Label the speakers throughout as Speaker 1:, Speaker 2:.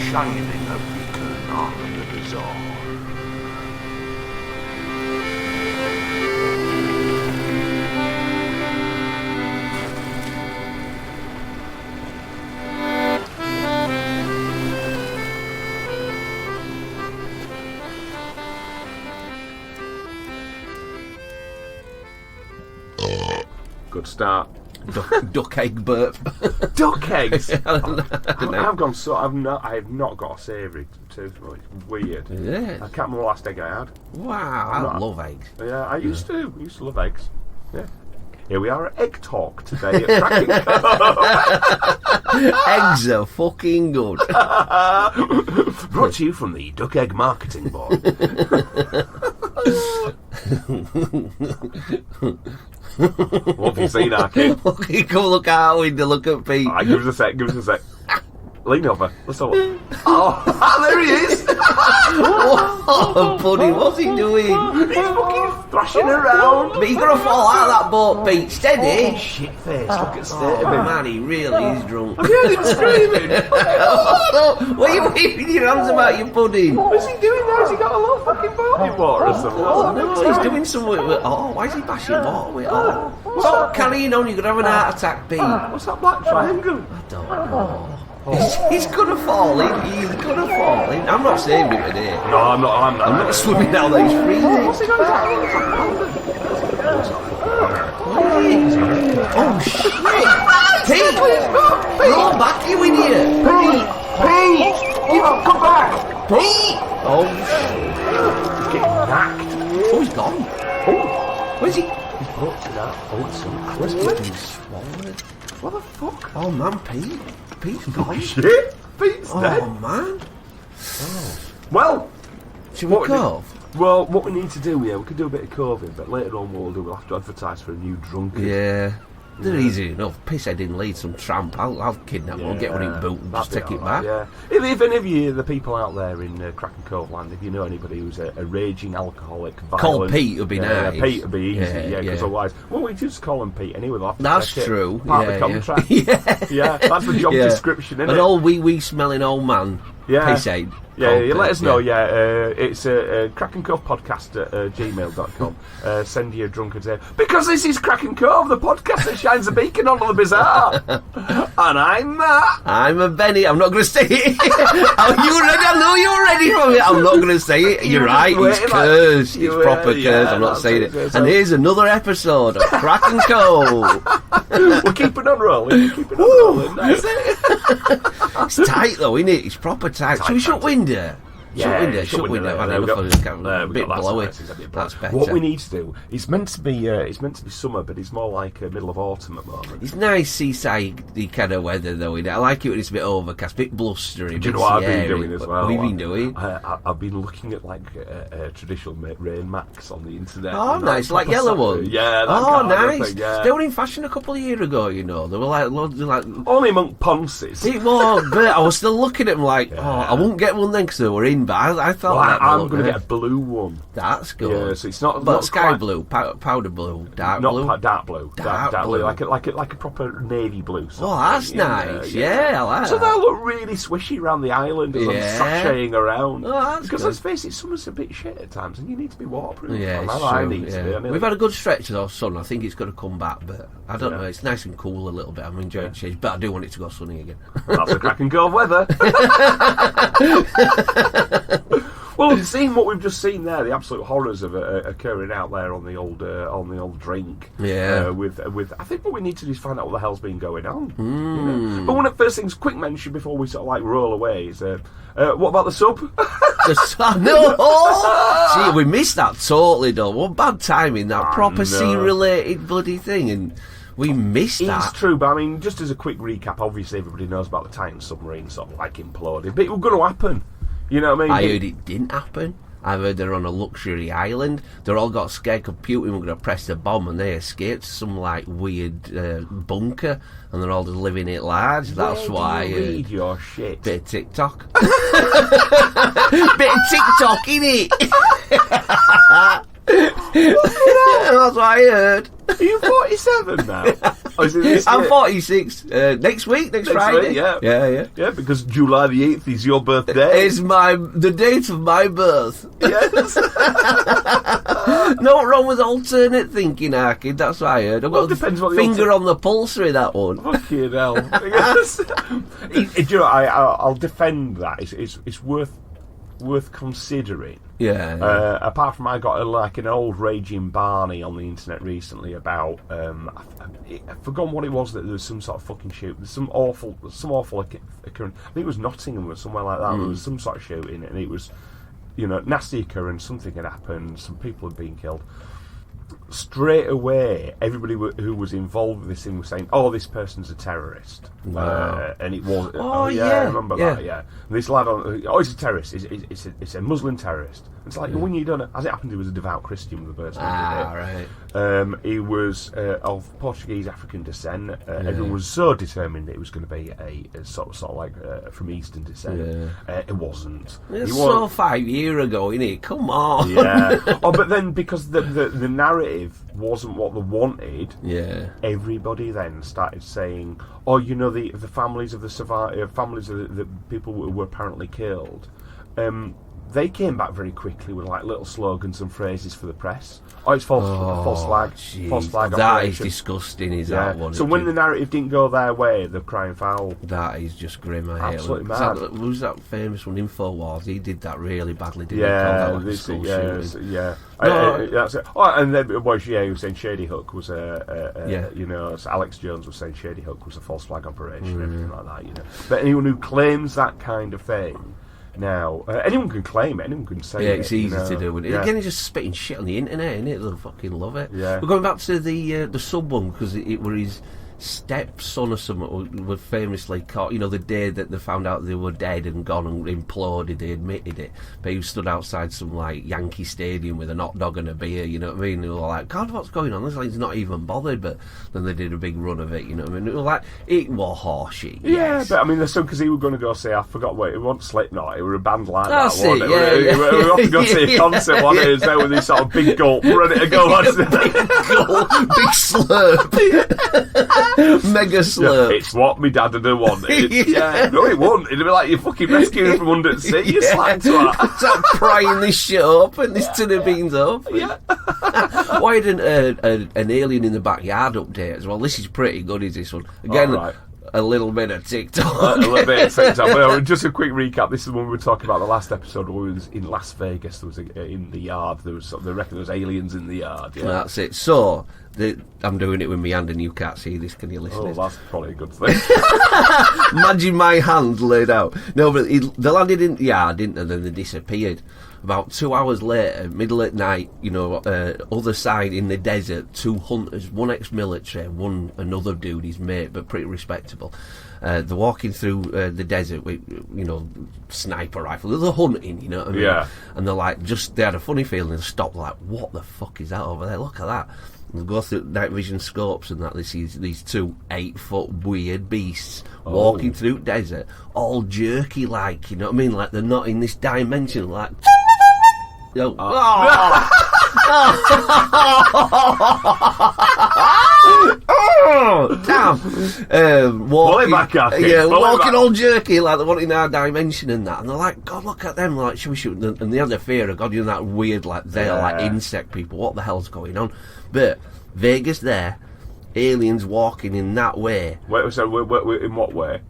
Speaker 1: shining a beacon on the bazaar. Good start.
Speaker 2: Duck egg burp.
Speaker 1: Duck eggs.
Speaker 2: I don't know.
Speaker 1: I have not got a savoury tooth. It's weird.
Speaker 2: Yeah.
Speaker 1: I can't remember the last egg I had.
Speaker 2: Wow, I love eggs.
Speaker 1: Yeah, I used to. I used to love eggs. Yeah. Here we are at Egg Talk today at Kraken Cove.
Speaker 2: Eggs are fucking good.
Speaker 1: Brought to you from the Duck Egg Marketing Board. What have you seen, Arky?
Speaker 2: Come look out window, look at Pete.
Speaker 1: Right, give us a sec. Lean over. Let's have a look. Oh, there he is!
Speaker 2: Oh, buddy, what's he doing?
Speaker 1: He's fucking thrashing around.
Speaker 2: But he's gonna fall out of that boat, Pete. Steady.
Speaker 1: Oh, shit face. Look at the state of him.
Speaker 2: Man, he really is drunk.
Speaker 1: Have you heard him screaming?
Speaker 2: What are you waving your hands about, you pudding?
Speaker 1: What's he doing now? Has he got a little fucking boat in water or something?
Speaker 2: No, he's doing something with... Oh, why is he bashing water with... Oh, stop carrying on, you're going to have an heart attack, Pete.
Speaker 1: What's that black triangle?
Speaker 2: I don't know. He's going to fall in. He's going to fall in. I'm not saving him today.
Speaker 1: No, I'm not.
Speaker 2: I'm not swimming down there. He's freezing.
Speaker 1: What's he got?
Speaker 2: Oh, shit. Pete! Roll back, you idiot.
Speaker 1: Pete! Come back!
Speaker 2: Pete! Oh, shit.
Speaker 1: He's getting knacked.
Speaker 2: Oh, he's gone.
Speaker 1: Oh,
Speaker 2: Where's he?
Speaker 1: he's brought to that. Oh, it's
Speaker 2: Where's he been swallowed?
Speaker 1: What the fuck?
Speaker 2: Oh, man, Pete. Pete's gone.
Speaker 1: Shit! Pete's dead.
Speaker 2: Oh, man.
Speaker 1: Well,
Speaker 2: Should we cove?
Speaker 1: Well, what we need to do, we could do a bit of coving, but later on we'll have to advertise for a new drunkard.
Speaker 2: Yeah. They're easy enough. Pisshead in lead some tramp. I'll kidnap him, get one in boot and just take it back.
Speaker 1: Yeah. If any of you, the people out there in Kraken Cove land, if you know anybody who's a raging alcoholic, violent,
Speaker 2: call Pete would be nice.
Speaker 1: Pete would be easy, because otherwise, well, we just call him Pete anyway.
Speaker 2: That's true.
Speaker 1: Part of the contract.
Speaker 2: Yeah,
Speaker 1: that's the job description, isn't it?
Speaker 2: An old wee smelling old man.
Speaker 1: Yeah.
Speaker 2: Pisshead.
Speaker 1: Yeah, let us know. It's Kraken Cove podcast at gmail.com. Send your drunkards here because this is Kraken Cove, the podcast that shines a beacon onto the bizarre. And I'm Matt.
Speaker 2: I'm a Benny. I'm not going to say it. Are you ready? I know you're ready for it. I'm not going to say it. You're right. It's cursed. It's proper cursed. I'm not saying it. And here's another episode of Kraken Cove.
Speaker 1: We're keeping on rolling. That's it.
Speaker 2: It's tight though, isn't it? It's proper tight. Should we shut window? Shut window. I've had enough of this. A bit blowy. That's better.
Speaker 1: What we need to do, it's meant to be summer, but it's more like middle of autumn at the moment.
Speaker 2: It's nice seaside kind of weather though. I like it when it's a bit overcast, a bit blustery.
Speaker 1: Do you know what I've been doing as well?
Speaker 2: What have you been doing?
Speaker 1: I've been looking at like traditional rain max on the internet.
Speaker 2: Oh, nice, like yellow ones.
Speaker 1: Yeah.
Speaker 2: Nice.
Speaker 1: Thing, yeah.
Speaker 2: They were in fashion a couple of years ago. You know, they were like loads of like
Speaker 1: only among ponces.
Speaker 2: It was, but I was still looking at them like, I won't get one then because they were in. But I thought
Speaker 1: I'm going to get a blue one.
Speaker 2: That's good.
Speaker 1: Yeah, so it's not
Speaker 2: sky
Speaker 1: quite,
Speaker 2: blue, powder blue, dark
Speaker 1: not
Speaker 2: blue,
Speaker 1: dark blue, dark blue, like a proper navy blue.
Speaker 2: Oh, that's nice. Yeah, I like that.
Speaker 1: So they'll look really swishy around the island as I'm sashaying around.
Speaker 2: Oh, that's
Speaker 1: because
Speaker 2: good.
Speaker 1: Let's face it, summer's a bit shit at times, and you need to be waterproof.
Speaker 2: Yeah, it's
Speaker 1: I
Speaker 2: true.
Speaker 1: need to be.
Speaker 2: We've had a good stretch of sun. I think it's going to come back, but I don't know. It's nice and cool a little bit. I'm enjoying change, but I do want it to go sunny again.
Speaker 1: That's the Kraken Cove weather. Well, seeing what we've just seen there, the absolute horrors of occurring out there on the old drink.
Speaker 2: Yeah.
Speaker 1: With I think what we need to do is find out what the hell's been going on. You know? But one of the first things, quick mention before we sort of like roll away is, what about the sub?
Speaker 2: No! See, we missed that totally, though. What bad timing, that proper sea-related bloody thing, and we missed that.
Speaker 1: It's true, but I mean, just as a quick recap, obviously everybody knows about the Titan submarine sort of like imploding, but it was going to happen. You know what I mean?
Speaker 2: I heard it didn't happen. I heard they're on a luxury island. They all got scared because Putin were going to press the bomb, and they escaped to some like weird bunker, and they're all just living it large. That's why.
Speaker 1: Read your shit.
Speaker 2: Bit of TikTok. Bit of TikTok, innit? That's what I heard.
Speaker 1: Are you 47 now? Oh, is it this
Speaker 2: I'm
Speaker 1: year?
Speaker 2: 46. Next week, next Friday.
Speaker 1: Week, yeah.
Speaker 2: Yeah,
Speaker 1: because July the 8th is your birthday.
Speaker 2: It's the date of my birth.
Speaker 1: Yes.
Speaker 2: No wrong with alternate thinking, Arkid. That's what I heard. I've got
Speaker 1: depends
Speaker 2: a
Speaker 1: what the
Speaker 2: finger on the pulse with that one.
Speaker 1: Fucking hell. Yes. You know, I'll defend that. It's worth considering.
Speaker 2: Yeah.
Speaker 1: Apart from I got an old raging Barney on the internet recently about I've forgotten what it was, that there was some sort of fucking shoot. There's some awful occurrence. I think it was Nottingham or somewhere like that. There was some sort of shooting, and it was, nasty occurrence. Something had happened. Some people had been killed. Straight away, everybody who was involved with this thing was saying, "Oh, this person's a terrorist."
Speaker 2: Wow.
Speaker 1: And it was.
Speaker 2: Oh, yeah,
Speaker 1: I remember that. Yeah. And this lad he's a terrorist. It's a Muslim terrorist. It's like, when you don't know, as it happened, he was a devout Christian with the person.
Speaker 2: Right.
Speaker 1: He was of Portuguese African descent. Everyone was so determined that it was going to be a sort of like from Eastern descent. It wasn't.
Speaker 2: It's so 5 years ago, innit? Come on.
Speaker 1: Yeah. But then because the narrative wasn't what they wanted, everybody then started saying, "Oh, the families of the families of the people who were apparently killed." They came back very quickly with like little slogans and phrases for the press. Oh, it's false flag. False flag.
Speaker 2: That
Speaker 1: operation.
Speaker 2: is disgusting, is that one?
Speaker 1: So when the narrative didn't go their way, they're crying foul.
Speaker 2: That is just grim. I hate it.
Speaker 1: Absolutely mad.
Speaker 2: Who's that famous one? InfoWars. He did that really badly, didn't he?
Speaker 1: Yeah,
Speaker 2: That's it.
Speaker 1: Oh, and then he was saying Shady Hook was so Alex Jones was saying Shady Hook was a false flag operation, and everything like that. But anyone who claims that kind of thing. Now, anyone can claim it, anyone can say it.
Speaker 2: Yeah, it's easy to do. Again, he's just spitting shit on the internet, innit? They'll fucking love it. Yeah. We're going back to the sub one, because it were his stepson or something were famously caught, the day that they found out they were dead and gone and imploded, they admitted it, but he stood outside some like Yankee stadium with a hot dog and a beer, you know what I mean? They were like, God, what's going on? This like he's not even bothered, but then they did a big run of it, you know what I mean? They were like, it was horseshit.
Speaker 1: Yeah,
Speaker 2: yes.
Speaker 1: But I mean, there's some, because he was going to go say, I forgot what it wasn't Slipknot, it was a band like
Speaker 2: That's
Speaker 1: that,
Speaker 2: it,
Speaker 1: He was off to go see a concert one day, there with this sort of big gulp ready to go.
Speaker 2: Big slurp. Mega slurp.
Speaker 1: Yeah, it's what my dad would have wanted. No, it wouldn't. It'd be like you're fucking rescuing him from under the sea. You slack to that.
Speaker 2: It's like prying this shit up and this tin of beans up.
Speaker 1: Yeah.
Speaker 2: Why didn't an alien in the backyard update as well? This is pretty good, is this one? Again, a little bit of TikTok.
Speaker 1: A little bit of TikTok. Well, just a quick recap. This is when we were talking about the last episode where we was in Las Vegas. There was in the yard. They reckon there was aliens in the yard. Yeah.
Speaker 2: That's it. So I'm doing it with my hand and you can't see this. Can you listen?
Speaker 1: Oh, that's probably a good thing.
Speaker 2: Imagine my hand laid out. No, but they landed in the yard, didn't they? Then they disappeared. About 2 hours later, middle at night, other side in the desert, two hunters, one ex-military, one another dude, his mate, but pretty respectable. They're walking through the desert with, sniper rifle. They're hunting, you know what I mean? Yeah. And they're like, they had a funny feeling and stopped like, what the fuck is that over there? Look at that. And they go through night vision scopes and that they see these 2 8-foot weird beasts walking through desert, all jerky like, you know what I mean? Like they're not in this dimension, like... Damn. Walking, walking all jerky like they want in our dimension and that, and they're like, God, look at them, like, should we shoot? And they had the fear of God, that weird, like they're like insect people. What the hell's going on? But Vegas, there, aliens walking in that way.
Speaker 1: Wait, so in what way?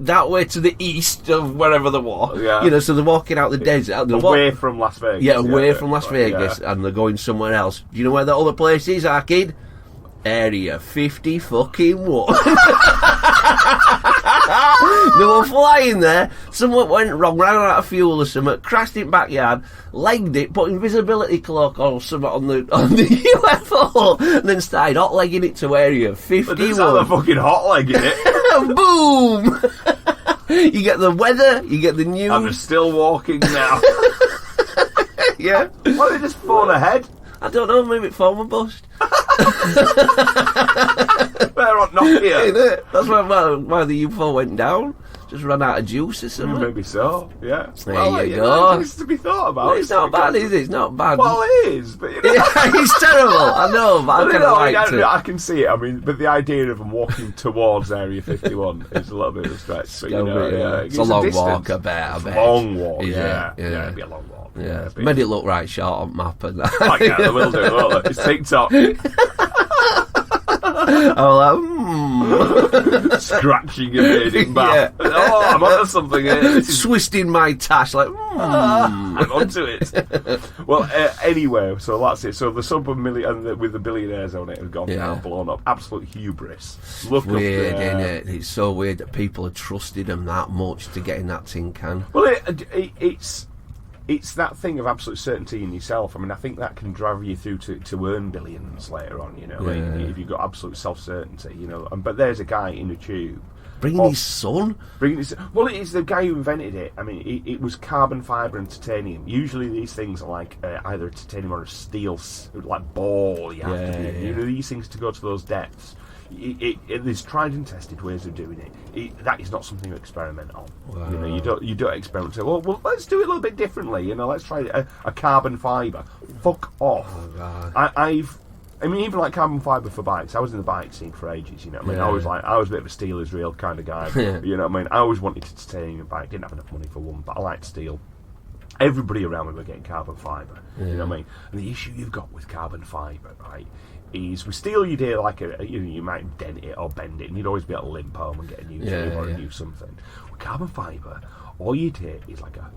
Speaker 2: That way to the east of wherever they were. So they're walking out the desert.
Speaker 1: Away from Las Vegas.
Speaker 2: Yeah, away from Las Vegas, and they're going somewhere else. Do you know where the other place is, Arkid? Area 50 fucking 1. They were flying there. Something went wrong, ran out of fuel or something, crashed it backyard, legged it, put invisibility cloak or something on the UFO, and then started hot legging it to Area 51.
Speaker 1: But they're fucking hot legging it.
Speaker 2: Boom! You get the weather, you get the news.
Speaker 1: I'm still walking now.
Speaker 2: Yeah.
Speaker 1: Why don't they just phone ahead?
Speaker 2: I don't know, maybe phone were bust.
Speaker 1: They're not here.
Speaker 2: That's why the UFO went down. Just run out of juice or something.
Speaker 1: Maybe so, yeah.
Speaker 2: There you go.
Speaker 1: It's to be thought about.
Speaker 2: Well, it's not bad, is it? It's not bad.
Speaker 1: Well, it is, but you know.
Speaker 2: It's terrible. I know, but I kind of like it.
Speaker 1: I can see it. I mean, but the idea of them walking towards Area 51 is a little bit of a stretch. But, you know,
Speaker 2: it's a long walk, I bet.
Speaker 1: It's a long walk, yeah. It'd be a long walk.
Speaker 2: Yeah, made it look right short on map and that.
Speaker 1: Yeah, they will do, won't they? It's TikTok.
Speaker 2: I'm like,
Speaker 1: scratching your beard in back. Yeah. Oh, I'm onto something here.
Speaker 2: Twisting my tash like,
Speaker 1: I'm onto it. Well, anyway, so that's it. So the sub-1 with the billionaires on it have gone down, blown up. Absolute hubris. Look
Speaker 2: weird, isn't it? It's so weird that people have trusted them that much to get in that tin can.
Speaker 1: Well, it's that thing of absolute certainty in yourself. I mean, I think that can drive you through to earn billions later on, you know, if you've got absolute self-certainty, you know. But there's a guy in a tube.
Speaker 2: Bringing his son?
Speaker 1: Well, it's the guy who invented it. I mean, it was carbon fibre and titanium. Usually these things are like either a titanium or a steel, like ball you have to be. You know, these things to go to those depths. There's tried and tested ways of doing it. That is not something you experiment on. Wow. You know, you don't experiment. Say, well, let's do it a little bit differently. You know, let's try a carbon fibre. Fuck off. Oh, God. I mean, even like carbon fibre for bikes. I was in the bike scene for ages. You know, what I mean, I was a bit of a steel is real kind of guy. You know, what I mean, I always wanted to titanium bike. Didn't have enough money for one, but I liked steel. Everybody around me were getting carbon fibre. You know what I mean? And the issue you've got with carbon fibre, right? Is with steel you do like you might dent it or bend it and you'd always be able to limp home and get a new tube or a new something. With carbon fibre, all you do is like a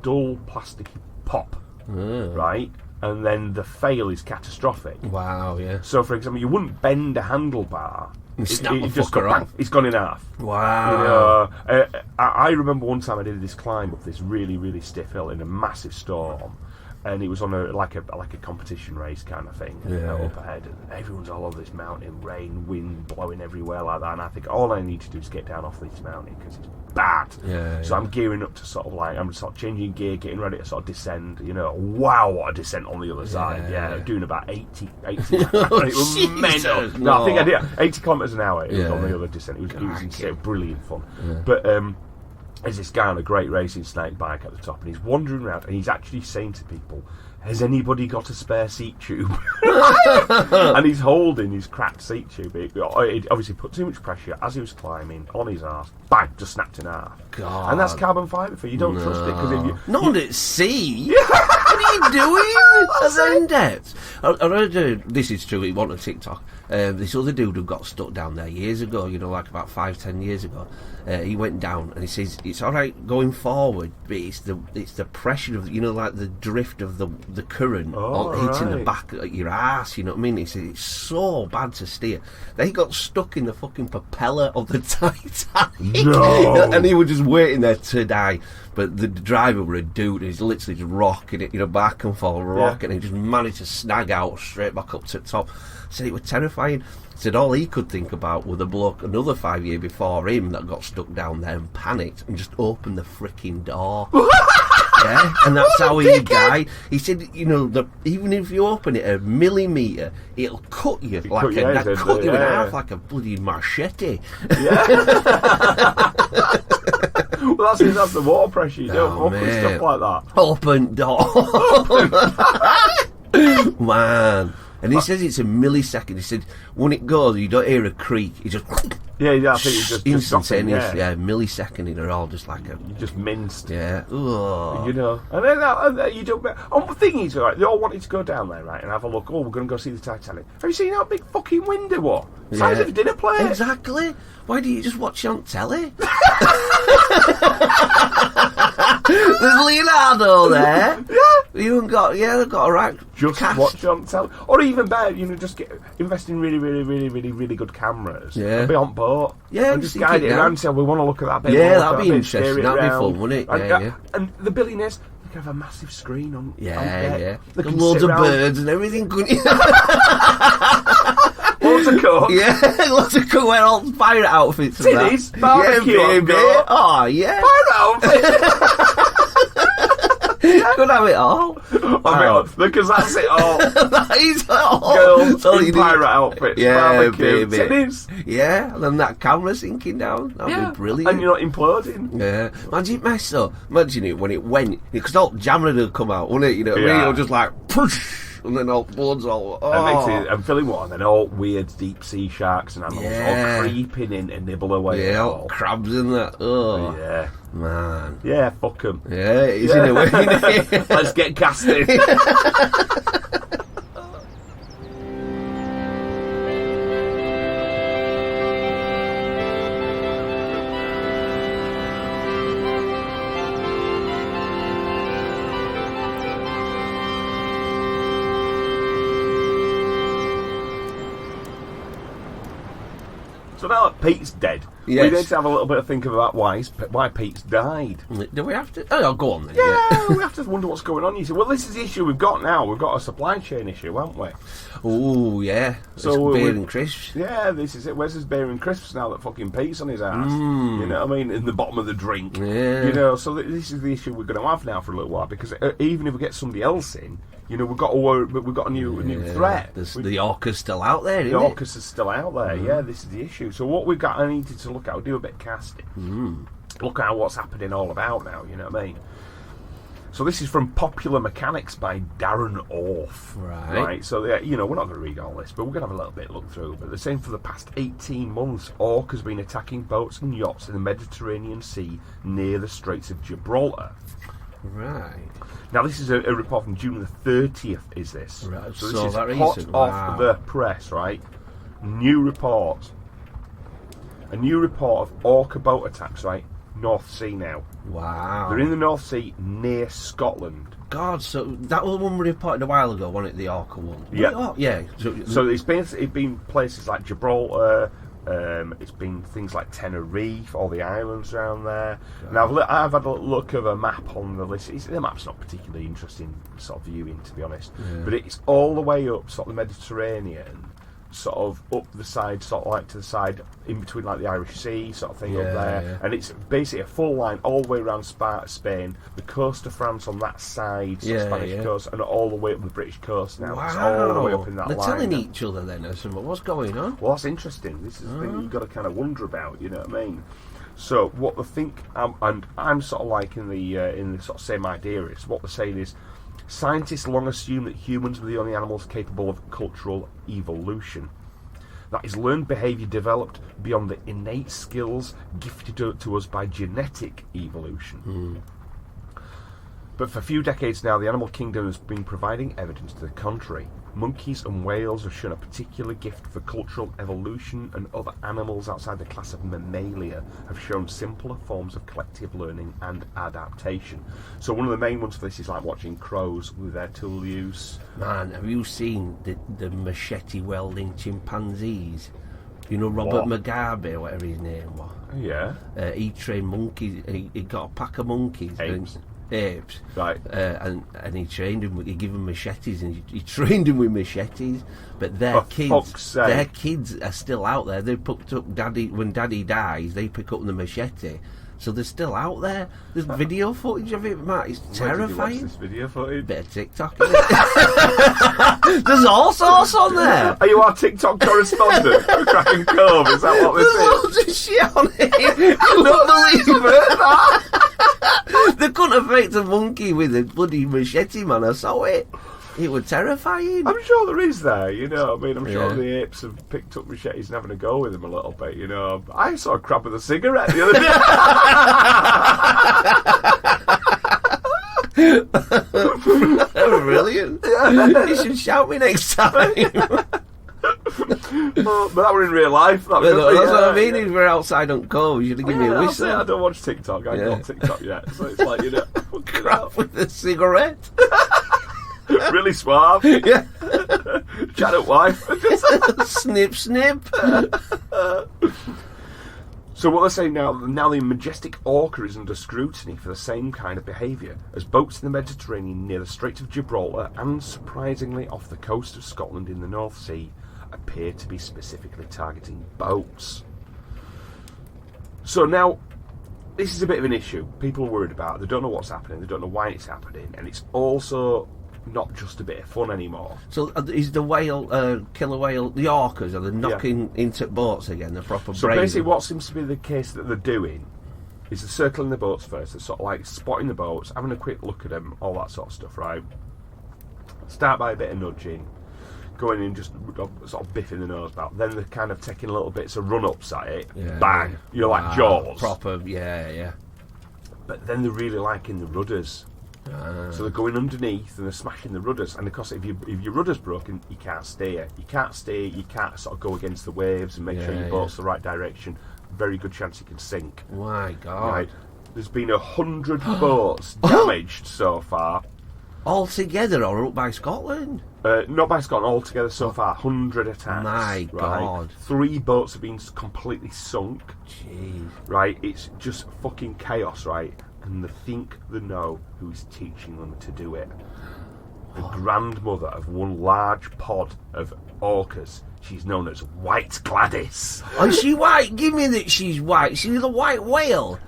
Speaker 1: dull plasticky pop, right? And then the fail is catastrophic.
Speaker 2: Wow, yeah.
Speaker 1: So for example, you wouldn't bend a handlebar.
Speaker 2: It's gone
Speaker 1: in half.
Speaker 2: Wow.
Speaker 1: You know, I remember one time I did this climb up this really, really stiff hill in a massive storm. And it was on a competition race kind of thing up ahead. And everyone's all over this mountain, rain, wind blowing everywhere like that. And I think all I need to do is get down off this mountain because it's bad. So I'm gearing up to sort of changing gear, getting ready to sort of descend. You know, wow, what a descent on the other side. Doing about 80 it was mental. No, I think I did 80 kilometres an hour. It was on the other descent. It was insane, brilliant fun. But there's this guy on a great racing snake bike at the top, and he's wandering around, and he's actually saying to people, "Has anybody got a spare seat tube?" And he's holding his cracked seat tube. It obviously put too much pressure as he was climbing on his arse. Bang! Just snapped in half.
Speaker 2: God.
Speaker 1: And that's carbon fibre for you. Don't trust it because if you
Speaker 2: not at sea. What are you doing at them depths? This is true. It wasn't a TikTok. This other dude who got stuck down there years ago, you know, like about 5-10 years ago, he went down and he says it's all right going forward, but it's the pressure of, you know, like the drift of the current hitting the back of your ass. You know what I mean? He said it's so bad to steer. They got stuck in the fucking propeller of the Titanic, and he was just waiting there to die. But the driver was a dude, and he's literally just rocking it, you know, back and forth, rocking, and he just managed to snag out straight back up to the top. Said it was terrifying. Said all he could think about was a bloke another 5 years before him that got stuck down there and panicked and just opened the freaking door. And that's how he died. He said, you know, even if you open it a millimetre, it'll cut you in half like a bloody machete.
Speaker 1: Well, that's the water pressure. You don't open stuff like that.
Speaker 2: Open door. Man. And he says it's a millisecond. He said when it goes, you don't hear a creak. It just
Speaker 1: I think it's just
Speaker 2: instantaneous. Millisecond. They're all just like
Speaker 1: just minced.
Speaker 2: Yeah. Ugh.
Speaker 1: You know, and then you don't. The thing is, right? They all wanted to go down there, right, and have a look. Oh, we're going to go see the Titanic. Have you seen how big fucking window was? Size of a dinner plate.
Speaker 2: Exactly. Why do you just watch it on telly? There's Leonardo there. They've got a right.
Speaker 1: Just watch it on telly, or even better, you know, just invest in really, really, really, really, really good cameras.
Speaker 2: Yeah.
Speaker 1: Be on boat.
Speaker 2: Yeah.
Speaker 1: And just guide it around and say, we want to look at that bit.
Speaker 2: Yeah, that'd be interesting. That'd be fun, wouldn't it?
Speaker 1: And the billionaires, they can have a massive screen on.
Speaker 2: Yeah. Loads of birds and everything, couldn't you?
Speaker 1: Loads of coke.
Speaker 2: Yeah, lots of coke. Wear all pirate outfits.
Speaker 1: Titties, barbecue.
Speaker 2: Yeah, baby. Oh, yeah.
Speaker 1: Pirate outfits.
Speaker 2: Could could have it all.
Speaker 1: Wow. Because that's it all.
Speaker 2: That is it all.
Speaker 1: Girls
Speaker 2: All
Speaker 1: in
Speaker 2: you need-
Speaker 1: pirate outfits,
Speaker 2: Yeah,
Speaker 1: barbecue,
Speaker 2: baby.
Speaker 1: tennis.
Speaker 2: Yeah, and then that camera sinking down. That'd be brilliant.
Speaker 1: And you're not imploding.
Speaker 2: Yeah, imagine it mess though. Imagine it when it went, because all jamming would come out, wouldn't it? You know what I mean?
Speaker 1: Yeah.
Speaker 2: It was just like, push, and then all blood's all.
Speaker 1: And filling one, and then all weird deep sea sharks and animals all creeping in to nibble away.
Speaker 2: Yeah, all crabs and that. Oh,
Speaker 1: yeah,
Speaker 2: man.
Speaker 1: yeah, fuck 'em.
Speaker 2: Yeah, it is in a way. Isn't it?
Speaker 1: Let's get casting. So now that Pete's dead,
Speaker 2: Yes.
Speaker 1: we need to have a little bit of think about why Pete's died.
Speaker 2: Do we have to? Oh, go on then.
Speaker 1: Yeah, we have to wonder what's going on. You see, well, this is the issue we've got now. We've got a supply chain issue, haven't we?
Speaker 2: Oh, yeah.
Speaker 1: So
Speaker 2: it's beer and crisps.
Speaker 1: Yeah, this is it. Where's his beer and crisps now that fucking Pete's on his ass? You know what I mean? In the bottom of the drink.
Speaker 2: Yeah.
Speaker 1: You know, so this is the issue we're going to have now for a little while, because even if we get somebody else in, you know, we've got a new threat.
Speaker 2: The ORCA's still out there, isn't
Speaker 1: The
Speaker 2: it?
Speaker 1: ORCA's is still out there. Yeah, this is the issue. So what I needed to look at, I'll do a bit of casting. Look at what's happening all about now. You know what I mean? So this is from Popular Mechanics by Darren Orff.
Speaker 2: Right.
Speaker 1: So you know, we're not going to read all this, but we're going to have a little bit look through. But they're saying for the past 18 months, ORCA's been attacking boats and yachts in the Mediterranean Sea near the Straits of Gibraltar.
Speaker 2: Right.
Speaker 1: Now, this is a report from June the 30th, is this?
Speaker 2: Right,
Speaker 1: So
Speaker 2: so
Speaker 1: this is
Speaker 2: that
Speaker 1: hot
Speaker 2: recent.
Speaker 1: off
Speaker 2: Wow.
Speaker 1: the press, right? New report. A new report of orca boat attacks, right? North Sea now.
Speaker 2: Wow.
Speaker 1: They're in the North Sea near Scotland.
Speaker 2: God, so that was one we reported a while ago, wasn't it? The ORCA one.
Speaker 1: Yeah.
Speaker 2: Oh, yeah.
Speaker 1: So it's been places like Gibraltar. It's been things like Tenerife, all the islands around there. Now I've had a look of a map on the list. The map's not particularly interesting sort of viewing, to be honest. But it's all the way up sort of the Mediterranean, sort of up the side, sort of like to the side in between like the Irish Sea sort of thing up there.
Speaker 2: Yeah.
Speaker 1: And it's basically a full line all the way around Spain, the coast of France on that side, so Spanish coast, and all the way up the British coast now.
Speaker 2: Wow.
Speaker 1: It's all the way up in that
Speaker 2: They're
Speaker 1: line.
Speaker 2: telling each other then or something. What's going on?
Speaker 1: Well, that's interesting. This is the thing you've got to kind of wonder about. You know what I mean? So what they think, and I'm sort of like in the sort of same idea. Is what they're saying is, scientists long assumed that humans were the only animals capable of cultural evolution. That is, learned behaviour developed beyond the innate skills gifted to us by genetic evolution. But for a few decades now, the animal kingdom has been providing evidence to the contrary. Monkeys and whales have shown a particular gift for cultural evolution, and other animals outside the class of Mammalia have shown simpler forms of collective learning and adaptation. So one of the main ones for this is like watching crows with their tool use.
Speaker 2: Man, have you seen the machete welding chimpanzees? You know Robert
Speaker 1: What?
Speaker 2: Mugabe, or whatever his name was.
Speaker 1: Yeah.
Speaker 2: He trained monkeys. He got a pack of monkeys. Apes.
Speaker 1: Right.
Speaker 2: And he trained them. He gave them machetes, and he trained them with machetes. But their
Speaker 1: fuck's sake.
Speaker 2: their kids are still out there. They picked up Daddy when Daddy dies. They pick up the machete. So they're still out there. There's video footage of it, Matt. It's
Speaker 1: Where did you watch
Speaker 2: terrifying.
Speaker 1: this video footage?
Speaker 2: Bit of TikTok. Isn't it? There's all sorts on there.
Speaker 1: Are you our TikTok correspondent for Kraken Cove? Is that what
Speaker 2: There's
Speaker 1: this is?
Speaker 2: loads of shit on it. You'll not believe it. They couldn't have faked a monkey with a bloody machete, man. I saw it. It was terrifying.
Speaker 1: I'm sure there is there, you know. I mean, I'm sure
Speaker 2: Yeah.
Speaker 1: the apes have picked up machetes and having a go with them a little bit, you know. I saw a crab with a cigarette the other day.
Speaker 2: Brilliant. You should shout me next time.
Speaker 1: But that were in real life. That was
Speaker 2: That's what I mean. If we're outside on Cove, you should give me a
Speaker 1: that's it. I
Speaker 2: whistle.
Speaker 1: don't watch TikTok. I ain't got TikTok yet. So it's like, you know,
Speaker 2: Crap with a cigarette.
Speaker 1: really suave.
Speaker 2: Yeah.
Speaker 1: Chat up, wife.
Speaker 2: Snip, snip.
Speaker 1: So what they're saying now the majestic orca is under scrutiny for the same kind of behaviour as boats in the Mediterranean near the Straits of Gibraltar and, surprisingly, off the coast of Scotland in the North Sea appear to be specifically targeting boats. So now, this is a bit of an issue. People are worried about it. They don't know what's happening. They don't know why it's happening. And it's also not just a bit of fun anymore.
Speaker 2: So is the whale, killer whale, the orcas, are they knocking into boats again? The proper
Speaker 1: So basically what seems to be the case that they're doing is they're circling the boats first. They're sort of like spotting the boats, having a quick look at them, all that sort of stuff, right? Start by a bit of nudging, going in just sort of biffing the nose about. Then they're kind of taking little bits of run-ups at it. Bang! You're like Jaws.
Speaker 2: Proper, yeah.
Speaker 1: But then they're really liking the rudders. So they're going underneath and they're smashing the rudders. And of course, if your rudder's broken, you can't steer. You can't sort of go against the waves and make sure your boat's the right direction. Very good chance you can sink.
Speaker 2: My God.
Speaker 1: Right. There's been 100 boats damaged so far.
Speaker 2: All together or up by Scotland?
Speaker 1: Not by Scotland, altogether so far, 100 attacks.
Speaker 2: My God.
Speaker 1: 3 boats have been completely sunk.
Speaker 2: Jeez.
Speaker 1: Right, it's just fucking chaos, right? And they think they know who's teaching them to do it. The grandmother of one large pod of orcas. She's known as White Gladys.
Speaker 2: Oh, is she white? Give me that she's white. She's the white whale.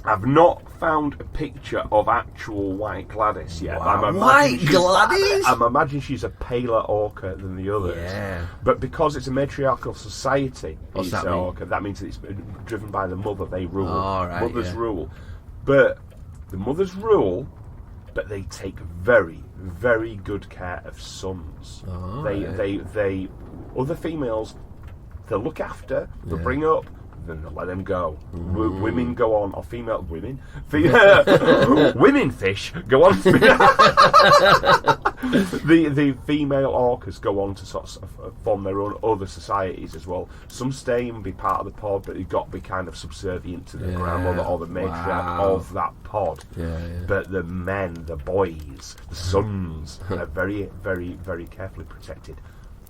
Speaker 1: I've not found a picture of actual White Gladys yet.
Speaker 2: Wow. White Gladys?
Speaker 1: I'm imagining she's a paler orca than the others.
Speaker 2: Yeah.
Speaker 1: But because it's a matriarchal society,
Speaker 2: What's that mean?
Speaker 1: orca, that means it's driven by the mother. They rule.
Speaker 2: Oh, right,
Speaker 1: mothers rule. But the mothers rule, but they take very, very good care of sons.
Speaker 2: Oh,
Speaker 1: they other females, they'll look after, they'll bring up, then they'll let them go. Women go on, or women fish go on. the female orcas go on to sort of form their own other societies as well. Some stay and be part of the pod, but they've got to be kind of subservient to the grandmother or the matriarch of that pod. But the men, the boys, the sons, are very, very, very carefully protected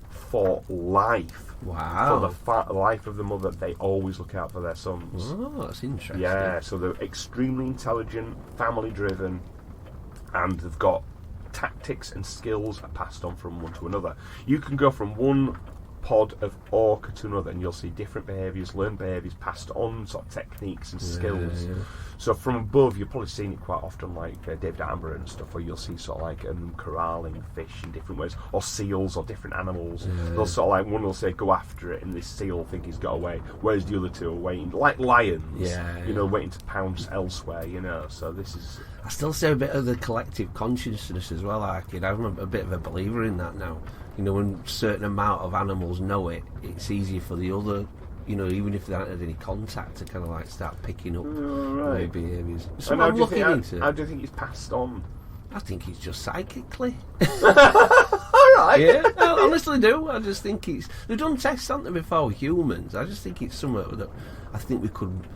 Speaker 1: for life.
Speaker 2: Wow.
Speaker 1: For the life of the mother, they always look out for their sons.
Speaker 2: Oh, that's interesting.
Speaker 1: Yeah, so they're extremely intelligent, family driven, and they've got tactics and skills passed on from one to another. You can go from one pod of orca to another and you'll see different behaviours, learned behaviours, passed on sort of techniques and skills. So from above, you've probably seen it quite often, like David Attenborough and stuff, where you'll see sort of like corralling fish in different ways, or seals or different animals. They'll sort of like, one will say go after it and this seal will think he's got away, whereas the other two are waiting, like lions, waiting to pounce elsewhere, so this is...
Speaker 2: I still say a bit of the collective consciousness as well, I'm a bit of a believer in that now. When a certain amount of animals know it, it's easier for the other, even if they haven't had any contact, to kind of like start picking up their behaviours. So I'm looking into it.
Speaker 1: How do you think it's passed on?
Speaker 2: I think it's just psychically.
Speaker 1: Alright.
Speaker 2: Yeah, I honestly do. I just think they've done tests, haven't they, before humans. I just think it's something that I think we could...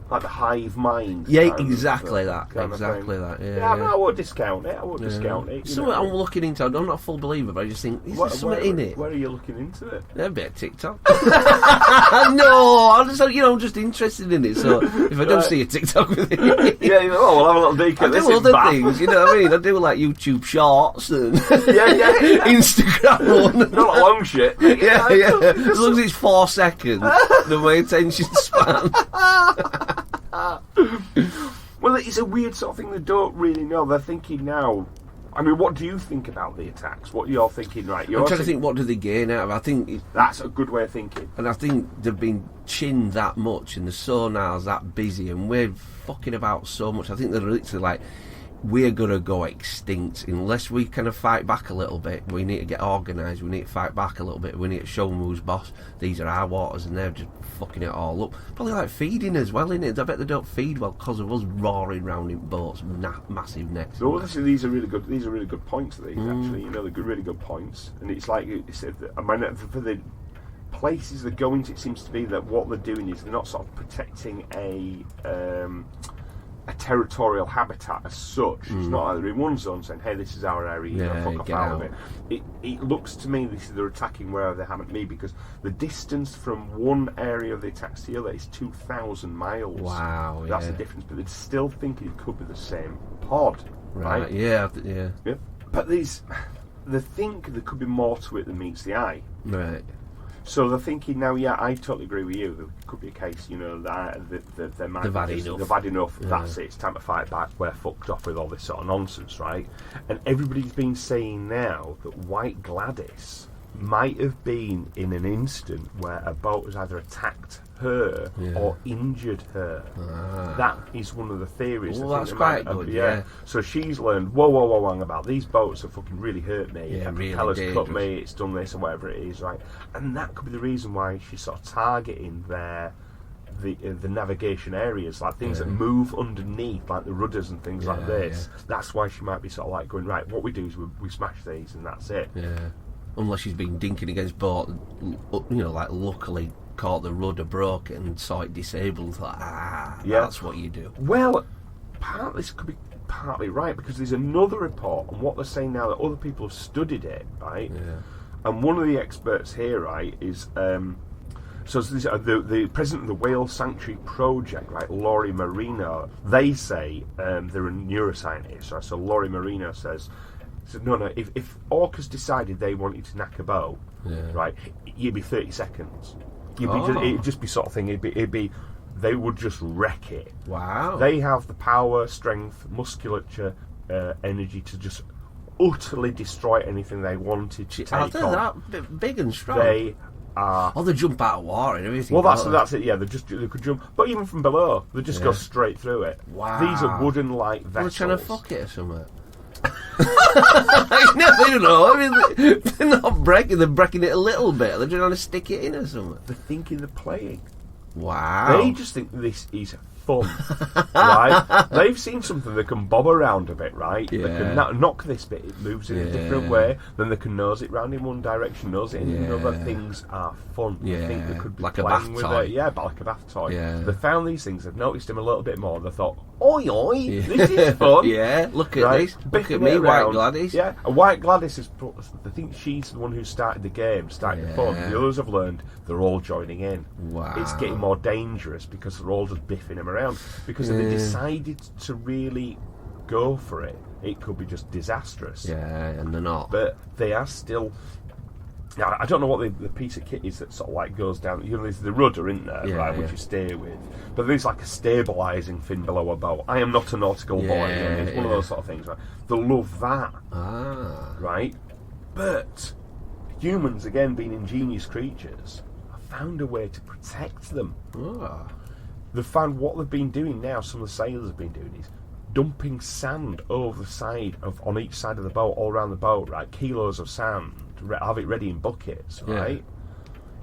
Speaker 1: Like the hive mind.
Speaker 2: Yeah, exactly that. Yeah,
Speaker 1: I won't discount it.
Speaker 2: Something I'm looking into. I'm not a full believer, but I just think, is there something in it?
Speaker 1: Where are you looking into it?
Speaker 2: A bit of TikTok. No, I'm just interested in it. So if I don't see a TikTok with it,
Speaker 1: we'll have a little dig at this.
Speaker 2: I do other things, you know what I mean? I do like YouTube Shorts and Instagram one.
Speaker 1: Not long shit.
Speaker 2: Yeah. As long as it's 4 seconds, then my attention span.
Speaker 1: Well, it's a weird sort of thing. They don't really know. They're thinking now. I mean, what do you think about the attacks? What you're thinking, right?
Speaker 2: I'm trying to think, what do they gain out of it? I think
Speaker 1: that's a good way of thinking.
Speaker 2: And I think they've been chinned that much, and the sonar's that busy, and we're fucking about so much. I think they're literally like, we're going to go extinct unless we kind of fight back a little bit. We need to get organised. We need to fight back a little bit. We need to show them who's boss. These are our waters, and they're just fucking it all up. Probably like feeding as well, innit? I bet they don't feed well because of us roaring round in boats, massive necks.
Speaker 1: So obviously these are really good. These are really good points. Actually, they're really good points. And it's like, for the places they're going to, it seems to be that what they're doing is they're not sort of protecting a territorial habitat as such. It's not like they're in one zone saying, hey, this is our area, fuck off out of it. It looks to me they're attacking wherever they haven't me, because the distance from one area of the attacks to the other is 2,000 miles.
Speaker 2: Wow,
Speaker 1: That's the difference, but they're still thinking it could be the same pod, right?
Speaker 2: Yeah.
Speaker 1: But they think there could be more to it than meets the eye.
Speaker 2: Right.
Speaker 1: So they're thinking now, I totally agree with you. There could be a case, that they might
Speaker 2: They've had enough.
Speaker 1: They've had enough. Yeah. That's it. It's time to fight back. We're fucked off with all this sort of nonsense, right? And everybody's been saying now that White Gladys might have been in an instant where a boat has either attacked her or injured her. That is one of the theories.
Speaker 2: Well, that's quite good, yeah.
Speaker 1: So she's learned, whoa, hang about, these boats have fucking really hurt me.
Speaker 2: Yeah, really
Speaker 1: propeller's
Speaker 2: dangerous.
Speaker 1: cut me, it's done this, or whatever it is, right? And that could be the reason why she's sort of targeting the navigation areas, like things that move underneath, like the rudders and things like this. Yeah. That's why she might be sort of like going, right, what we do is we smash these and that's it.
Speaker 2: Yeah. Unless she's been dinking against boat, like luckily caught the rudder, broke it and saw it disabled. That's what you do.
Speaker 1: Well, this could be partly right, because there's another report, and what they're saying now that other people have studied it, right? Yeah. And one of the experts here, right, is so this, the president of the Whale Sanctuary Project, right, Laurie Marino. They say they're a neuroscientist, right? So Laurie Marino says, no, if orcas decided they wanted to knack a boat, right, it'd be 30 seconds. It'd just be sort of thing. It'd be they would just wreck it.
Speaker 2: Wow.
Speaker 1: They have the power, strength, musculature, energy to just utterly destroy anything they wanted to take on.
Speaker 2: That big and strong.
Speaker 1: They are.
Speaker 2: Oh, they jump out of water and everything.
Speaker 1: Well, that's it. Yeah, they could jump, but even from below, they just go straight through it.
Speaker 2: Wow.
Speaker 1: These are wooden-like vessels.
Speaker 2: They're trying to fuck it or something. I don't know. I mean, they're not breaking. They're breaking it a little bit. They're trying to stick it in or something.
Speaker 1: They're thinking they're playing.
Speaker 2: Wow.
Speaker 1: They just think this is fun, right? They've seen something that can bob around a bit, right?
Speaker 2: Yeah.
Speaker 1: They can knock this bit, it moves in a different way, then they can nose it round in one direction, nose it in another. Things are fun. They think they could be
Speaker 2: like a
Speaker 1: playing
Speaker 2: bath
Speaker 1: with
Speaker 2: toy.
Speaker 1: it. Yeah, but like a bath toy.
Speaker 2: Yeah.
Speaker 1: They found these things, they've noticed them a little bit more, they thought, oi, this is fun.
Speaker 2: Look at this. Look at me, White Gladys.
Speaker 1: Yeah, and White Gladys is, I think she's the one who started the game, started the fun. The others have learned, they're all joining in.
Speaker 2: Wow.
Speaker 1: It's getting more dangerous because they're all just biffing him around. Because if they decided to really go for it, it could be just disastrous.
Speaker 2: Yeah, and they're not.
Speaker 1: But they are still. Now, I don't know what the piece of kit is that sort of like goes down. There's the rudder, isn't there, right, which you steer with. But there's like a stabilising fin below a boat. I am not a nautical boy. It's one of those sort of things, right? They love that, right? But humans, again, being ingenious creatures, have found a way to protect them. They've found what they've been doing now, some of the sailors have been doing, is dumping sand over the side on each side of the boat, all around the boat, right? Kilos of sand, have it ready in buckets, right?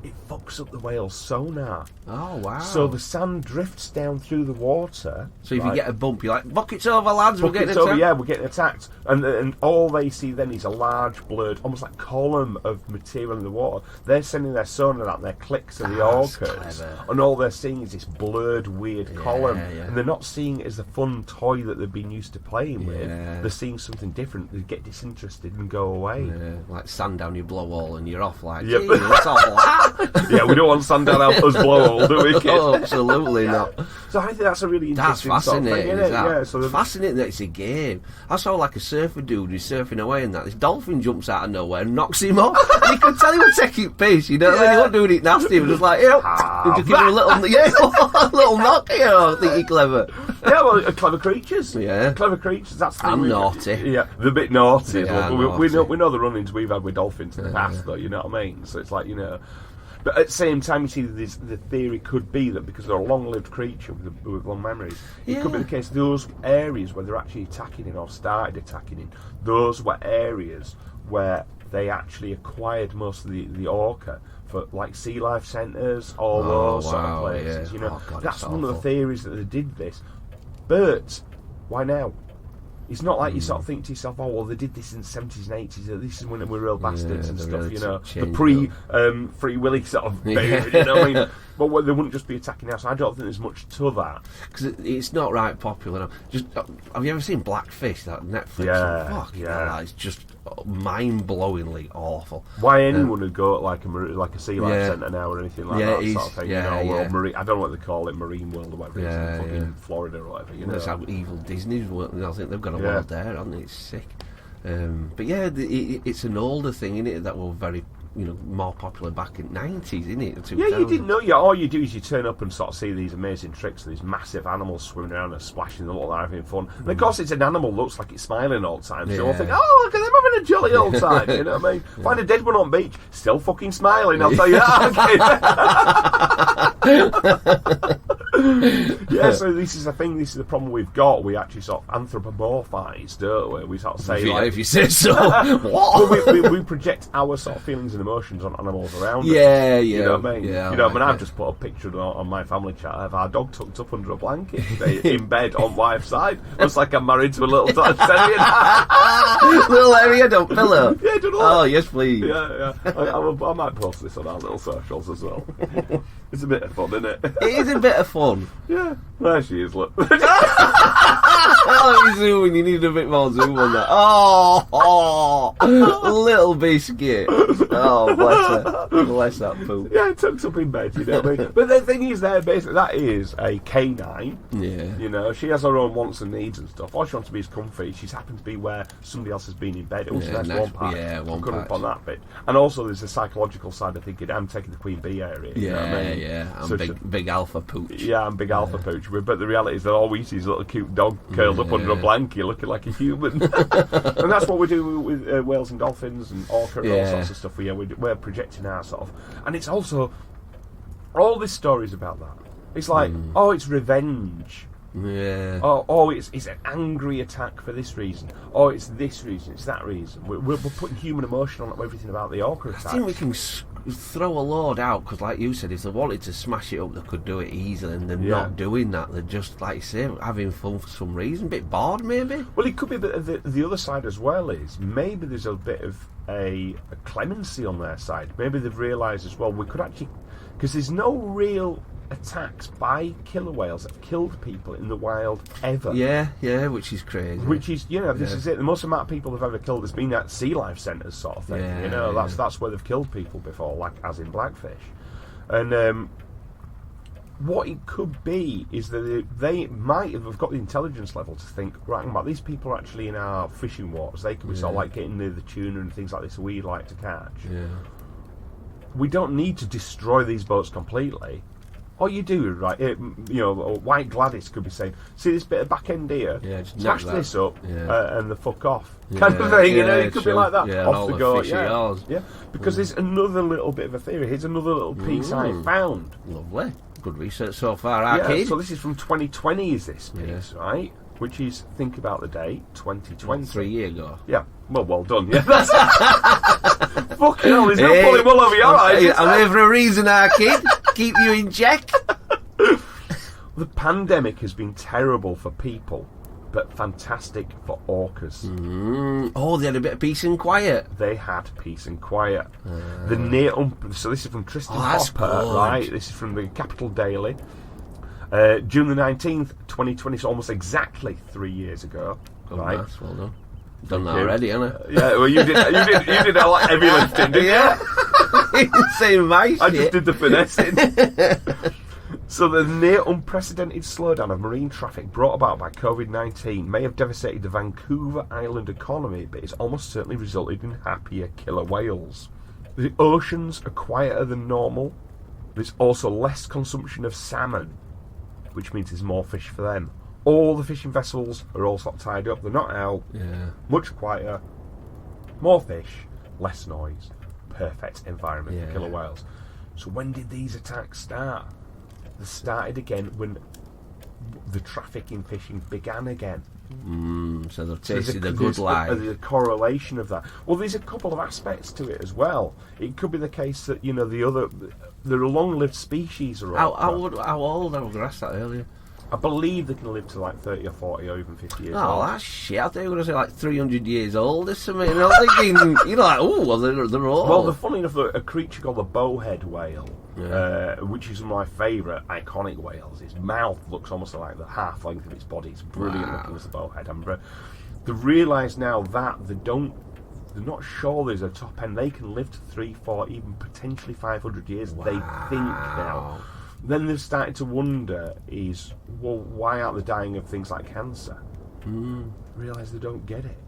Speaker 1: It fucks up the whale's sonar.
Speaker 2: Oh, wow.
Speaker 1: So the sand drifts down through the water.
Speaker 2: So if you get a bump, you're like, buckets over, lads, we're getting attacked.
Speaker 1: Yeah, we're getting attacked. And all they see then is a large blurred, almost like column of material in the water. They're sending their sonar out, their clicks of the orcas.
Speaker 2: Clever.
Speaker 1: And all they're seeing is this blurred, weird column. And they're not seeing it as the fun toy that they've been used to playing with. They're seeing something different. They get disinterested and go away.
Speaker 2: Like sand down your blowhole and you're off like, gee, that's all that.
Speaker 1: Yeah, we don't want sand down our blowhole, do we, kid?
Speaker 2: Oh, absolutely not.
Speaker 1: So I think that's a really interesting sort of thing, isn't it? Yeah, so
Speaker 2: fascinating that it's a game. I saw like a surfer dude who's surfing away and that this dolphin jumps out of nowhere and knocks him off. And you could tell he was taking piss, you know what I mean? He wasn't doing it nasty, he was just like, just give him a little, a little knock here. I think you're clever.
Speaker 1: Yeah, well, clever creatures.
Speaker 2: Yeah.
Speaker 1: Clever creatures, that's the
Speaker 2: thing. And naughty.
Speaker 1: Yeah, they're a bit naughty.
Speaker 2: Yeah,
Speaker 1: we know the run-ins we've had with dolphins in the past, though, you know what I mean? So it's like, But at the same time, you see, the theory could be that because they're a long-lived creature with long memories, it could be the case those areas where they're actually attacking in or started attacking in, those were areas where they actually acquired most of the orca for like sea life centres, all those sort of places. God, that's one of the theories that they did this. But why now? It's not like you sort of think to yourself, oh, well, they did this in the 70s and 80s, this is when we're real bastards and stuff,
Speaker 2: really
Speaker 1: the Free Willy sort of period, you know what I mean? But they wouldn't just be attacking us. I don't think there's much to that.
Speaker 2: Because it's not right popular now. Have you ever seen Blackfish, that Netflix?
Speaker 1: Yeah.
Speaker 2: It's just mind-blowingly awful.
Speaker 1: Why anyone would go at like a sea life centre now or anything like that sort of thing, or marine, I don't know what they call it, Marine World or whatever it is, in Florida or whatever,
Speaker 2: That's how evil Disney's work. I think they've got a world there, haven't they? It's sick. But it's an older thing, isn't it, that we're very more popular back in the 90s, isn't it?
Speaker 1: Yeah, you didn't know. All you do is you turn up and sort of see these amazing tricks, these massive animals swimming around and splashing, they look like having fun. And of course, it's an animal, looks like it's smiling all the time. So you'll think, oh, look at them having a jolly old time. You know what I mean? Find a dead one on beach, still fucking smiling. I'll tell you that. Yeah, so this is the thing. This is the problem we've got. We actually sort of anthropomorphise, don't we? We sort of say,
Speaker 2: if you say so.
Speaker 1: What? we project our sort of feelings and emotions on animals around us.
Speaker 2: Yeah.
Speaker 1: You know what I mean?
Speaker 2: Yeah,
Speaker 1: I've just put a picture on my family chat of our dog tucked up under a blanket in bed on wife's side. Looks like I'm married to a little Dutch terrier.
Speaker 2: Little area, don't pillow.
Speaker 1: Yeah, don't know.
Speaker 2: Oh, yes, please.
Speaker 1: Yeah. I might post this on our little socials as well. It's a bit of fun, isn't it?
Speaker 2: It is a bit of fun.
Speaker 1: Yeah. There she is, look.
Speaker 2: Oh, you're zooming. You need a bit more zoom on that. Oh, little biscuit. Oh, bless her. Bless that poop.
Speaker 1: Yeah, tucked up in bed, you know what I mean? But the thing is there, basically, that is a canine.
Speaker 2: Yeah.
Speaker 1: You know, she has her own wants and needs and stuff. All she wants to be is comfy. She's happened to be where somebody else has been in bed. Oh, so that's one patch.
Speaker 2: Yeah, one
Speaker 1: patch.
Speaker 2: patch.
Speaker 1: On that bit. And also there's the psychological side of thinking, I'm taking the Queen Bee area.
Speaker 2: Yeah,
Speaker 1: you know what I mean?
Speaker 2: yeah. I'm
Speaker 1: So
Speaker 2: big alpha pooch.
Speaker 1: Yeah, I'm big alpha pooch. But the reality is that all we see is a little cute dog curled up under a blanket looking like a human. And that's what we do with whales and dolphins and orca and all sorts of stuff. We're projecting our sort of... And it's also... All this story's about that. It's like, oh, it's revenge.
Speaker 2: Yeah.
Speaker 1: Oh, it's an angry attack for this reason. Oh, it's this reason, it's that reason. We're putting human emotion on everything about the orca attack.
Speaker 2: I think we can throw a load out, because like you said, if they wanted to smash it up, they could do it easily, and they're not doing that. They're just, like you say, having fun for some reason. A bit bored, maybe?
Speaker 1: Well, it could be the other side as well is maybe there's a bit of a clemency on their side. Maybe they've realised as well, we could actually... Because there's no real attacks by killer whales that have killed people in the wild ever.
Speaker 2: Yeah, which is crazy.
Speaker 1: Which is, this is it. The most amount of people they've ever killed has been at sea life centres sort of thing. That's where they've killed people before, like as in Blackfish. And what it could be is that they might have got the intelligence level to think, right, about these people are actually in our fishing waters. They could be sort of like getting near the tuna and things like this that we like to catch. Yeah. We don't need to destroy these boats completely. All you do, right, White Gladys could be saying, see this bit of back end here?
Speaker 2: Yeah, just
Speaker 1: smash this up and the fuck off. Kind of thing, it could be like that.
Speaker 2: Yeah,
Speaker 1: off
Speaker 2: the
Speaker 1: go.
Speaker 2: Yeah,
Speaker 1: because there's another little bit of a theory. Here's another little piece I found.
Speaker 2: Lovely. Good research so far, Arcade.
Speaker 1: So this is from 2020 is this piece, right? Which is, think about the date, 2020.
Speaker 2: 3 years ago.
Speaker 1: Yeah, well done. Yeah, that's fucking hell, there's no pulling wool over your eyes.
Speaker 2: I'm here for a reason, Arcade. Keep you in check.
Speaker 1: The pandemic has been terrible for people, but fantastic for orcas.
Speaker 2: Oh, they had a bit of peace and quiet.
Speaker 1: They had peace and quiet. So this is from Tristan Hopper, right? This is from the Capital Daily. June the 19th, 2020, so almost exactly 3 years ago. Right?
Speaker 2: Nice, well done. Done that already, haven't I?
Speaker 1: Yeah, well, you did a lot of heavy lifting, didn't you?
Speaker 2: Same my shit.
Speaker 1: I just did the finessing. So the near unprecedented slowdown of marine traffic brought about by COVID-19 may have devastated the Vancouver Island economy, but it's almost certainly resulted in happier killer whales. The oceans are quieter than normal. There's also less consumption of salmon, which means there's more fish for them. All the fishing vessels are all sort of tied up. They're not out. Yeah. Much quieter. More fish. Less noise. Perfect environment for killer whales. So when did these attacks start? They started again when the traffic in fishing began again.
Speaker 2: So they've tasted the good life.
Speaker 1: The correlation of that. Well, there's a couple of aspects to it as well. It could be the case that, they're a long-lived species.
Speaker 2: How old? I was going to ask that earlier.
Speaker 1: I believe they can live to like 30 or 40 or even 50 years old.
Speaker 2: Oh, that's shit. I thought you were going to say like 300 years old or something. And I'm thinking, like, well, they're old.
Speaker 1: Well, funny enough, a creature called the bowhead whale, which is one of my favourite iconic whales. Its mouth looks almost like the half length of its body. It's brilliant looking as a bowhead. They realise now that they're not sure there's a top end. They can live to 3, 4, even potentially 500 years, they think now. Then they've started to wonder why aren't they dying of things like cancer? Realise they don't get it.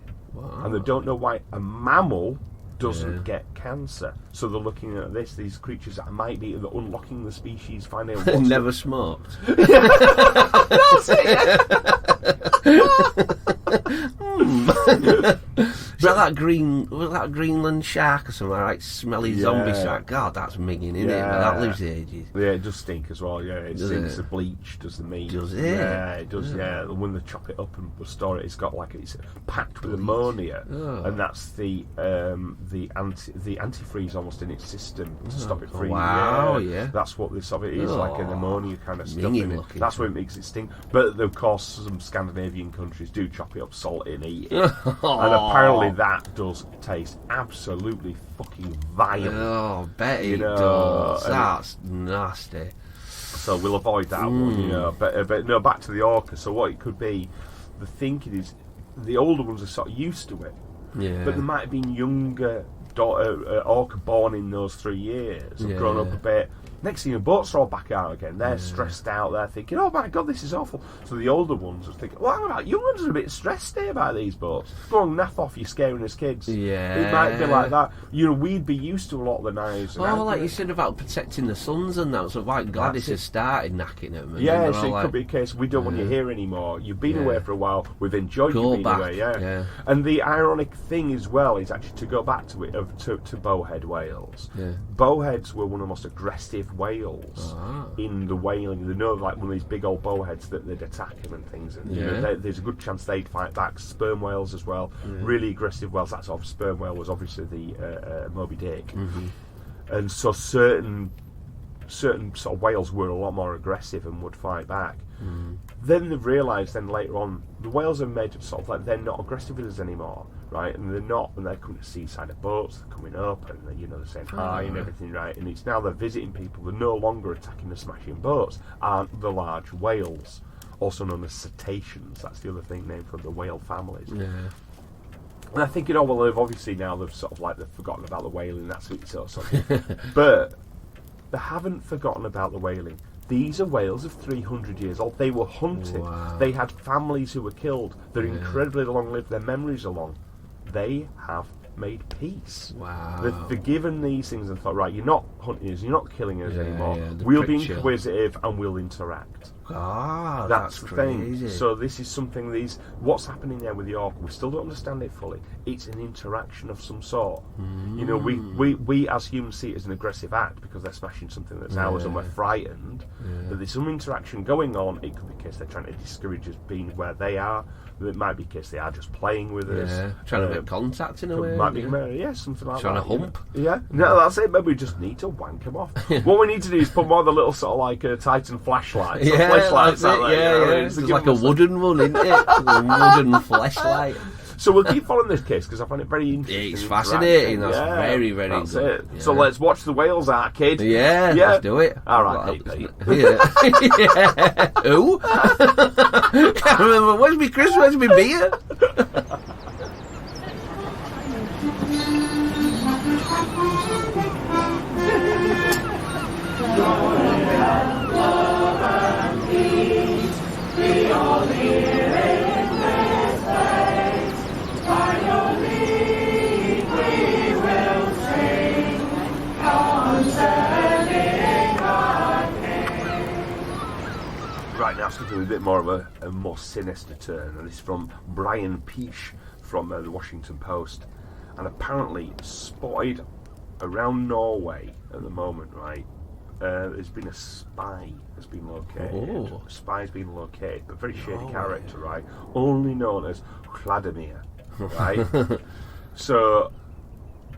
Speaker 1: And they don't know why a mammal doesn't get cancer. So they're looking at these creatures that might be unlocking the species, finding out what's
Speaker 2: never smoked.
Speaker 1: That's it.
Speaker 2: Is that Greenland shark or something? Like smelly zombie shark. God, that's minging, isn't it? But that lives ages.
Speaker 1: Yeah, it does stink as well. Yeah, it stinks of bleach. Does the meat?
Speaker 2: Does it?
Speaker 1: Yeah, it does. Yeah, when they chop it up and store it, it's packed with ammonia, and that's the antifreeze almost in its system to stop it freezing.
Speaker 2: Wow, yeah.
Speaker 1: That's what this of it is, like an ammonia kind of stuff in it. That's what makes it stink. But of course, some Scandinavian countries do chop it up, salt it, and eat it, and apparently that does taste absolutely fucking vile.
Speaker 2: Oh, bet it does. That's nasty.
Speaker 1: So we'll avoid that one, But no, back to the orca. So what it could be, the thinking is, the older ones are sort of used to it.
Speaker 2: Yeah.
Speaker 1: But there might have been younger orca born in those 3 years, have grown up a bit. Next thing, the boats are all back out again. They're stressed out. They're thinking, "Oh my God, this is awful." So the older ones are thinking, "Well, hang about young ones are a bit stressed here about these boats. Go on, naff off, you're scaring us kids."
Speaker 2: Yeah,
Speaker 1: it might be like that. We'd be used to a lot of the knives.
Speaker 2: Like you said about protecting the sons and that. So like Gladys has started knacking them.
Speaker 1: Yeah, so it could be a case we don't want you here anymore. You've been away for a while. We've enjoyed you being away. Yeah. And the ironic thing as well is actually to go back to it to bowhead whales. Yeah. Bowheads were one of the most aggressive whales. In the whaling, they know like one of these big old bowheads that they'd attack them and things, and there's a good chance they'd fight back. Sperm whales as well, really aggressive whales. That's sperm whale was obviously the Moby Dick, and so certain sort of whales were a lot more aggressive and would fight back. Then they've realised later on the whales are made of sort of like they're not aggressive with us anymore, right? And they're coming to seaside of boats, they're coming up, and they're saying hi and everything, right? And it's now they're visiting people. They're no longer attacking the smashing boats. Aren't the large whales, also known as cetaceans? That's the other thing named from the whale families. Yeah. And I think they've obviously now they've forgotten about the whaling. That's sort of something, but they haven't forgotten about the whaling. These are whales of 300 years old. They were hunted. Wow. They had families who were killed. They're incredibly long-lived. Their memories are long. They have made peace. Wow. They've forgiven these things and thought, right, you're not hunting us, you're not killing us anymore. We'll be inquisitive and we'll interact. That's the thing. So this is something. What's happening there with the orca? We still don't understand it fully. It's an interaction of some sort. We as humans see it as an aggressive act because they're smashing something that's ours and we're frightened. But there's some interaction going on. It could be a case they're trying to discourage us being where they are. It might be a case they are just playing with us.
Speaker 2: Trying to make contact in a way.
Speaker 1: Might be, something like
Speaker 2: trying
Speaker 1: that.
Speaker 2: Trying to hump.
Speaker 1: No, that's it. Maybe we just need to wank them off. What we need to do is put more of the little sort of like Titan flashlights.
Speaker 2: Flashlights out there. It's like a wooden one, isn't it? A wooden flashlight.
Speaker 1: So we'll keep following this case because I find it very interesting.
Speaker 2: It's fascinating. That's very, very
Speaker 1: that's
Speaker 2: good.
Speaker 1: It. Yeah. So let's watch the whales out, kid.
Speaker 2: Yeah, let's do it.
Speaker 1: All right, Pete.
Speaker 2: Who? Can't remember. Where's me Chris? Where's me beer?
Speaker 1: Right, now it's going to be a bit more of a more sinister turn, and it's from Brian Peach from the Washington Post, and apparently spotted around Norway at the moment, right? There's been a spy that's been located. A spy's been located, but very shady character, right? Only known as Vladimir, right? So,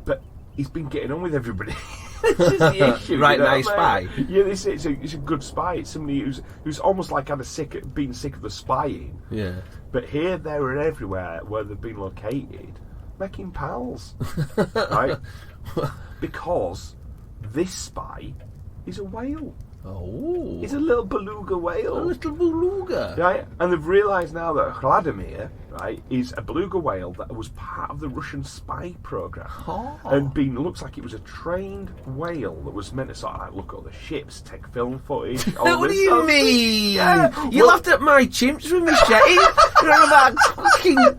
Speaker 1: but he's been getting on with everybody. This is the issue.
Speaker 2: Right, nice spy.
Speaker 1: Yeah, it's a good spy. It's somebody who's almost like been sick of the spying. Yeah. But here, there, and everywhere where they've been located, making pals, right? Because this spy is a whale. Oh. It's a little beluga whale.
Speaker 2: A little beluga.
Speaker 1: Right? And they've realised now that Vladimir right, is a beluga whale that was part of the Russian spy program,
Speaker 2: Oh.
Speaker 1: and looks like it was a trained whale that was meant to sort of like look at the ships, take film footage.
Speaker 2: What do you mean?
Speaker 1: Yeah.
Speaker 2: You laughed at my chimps with machete? You're on about fucking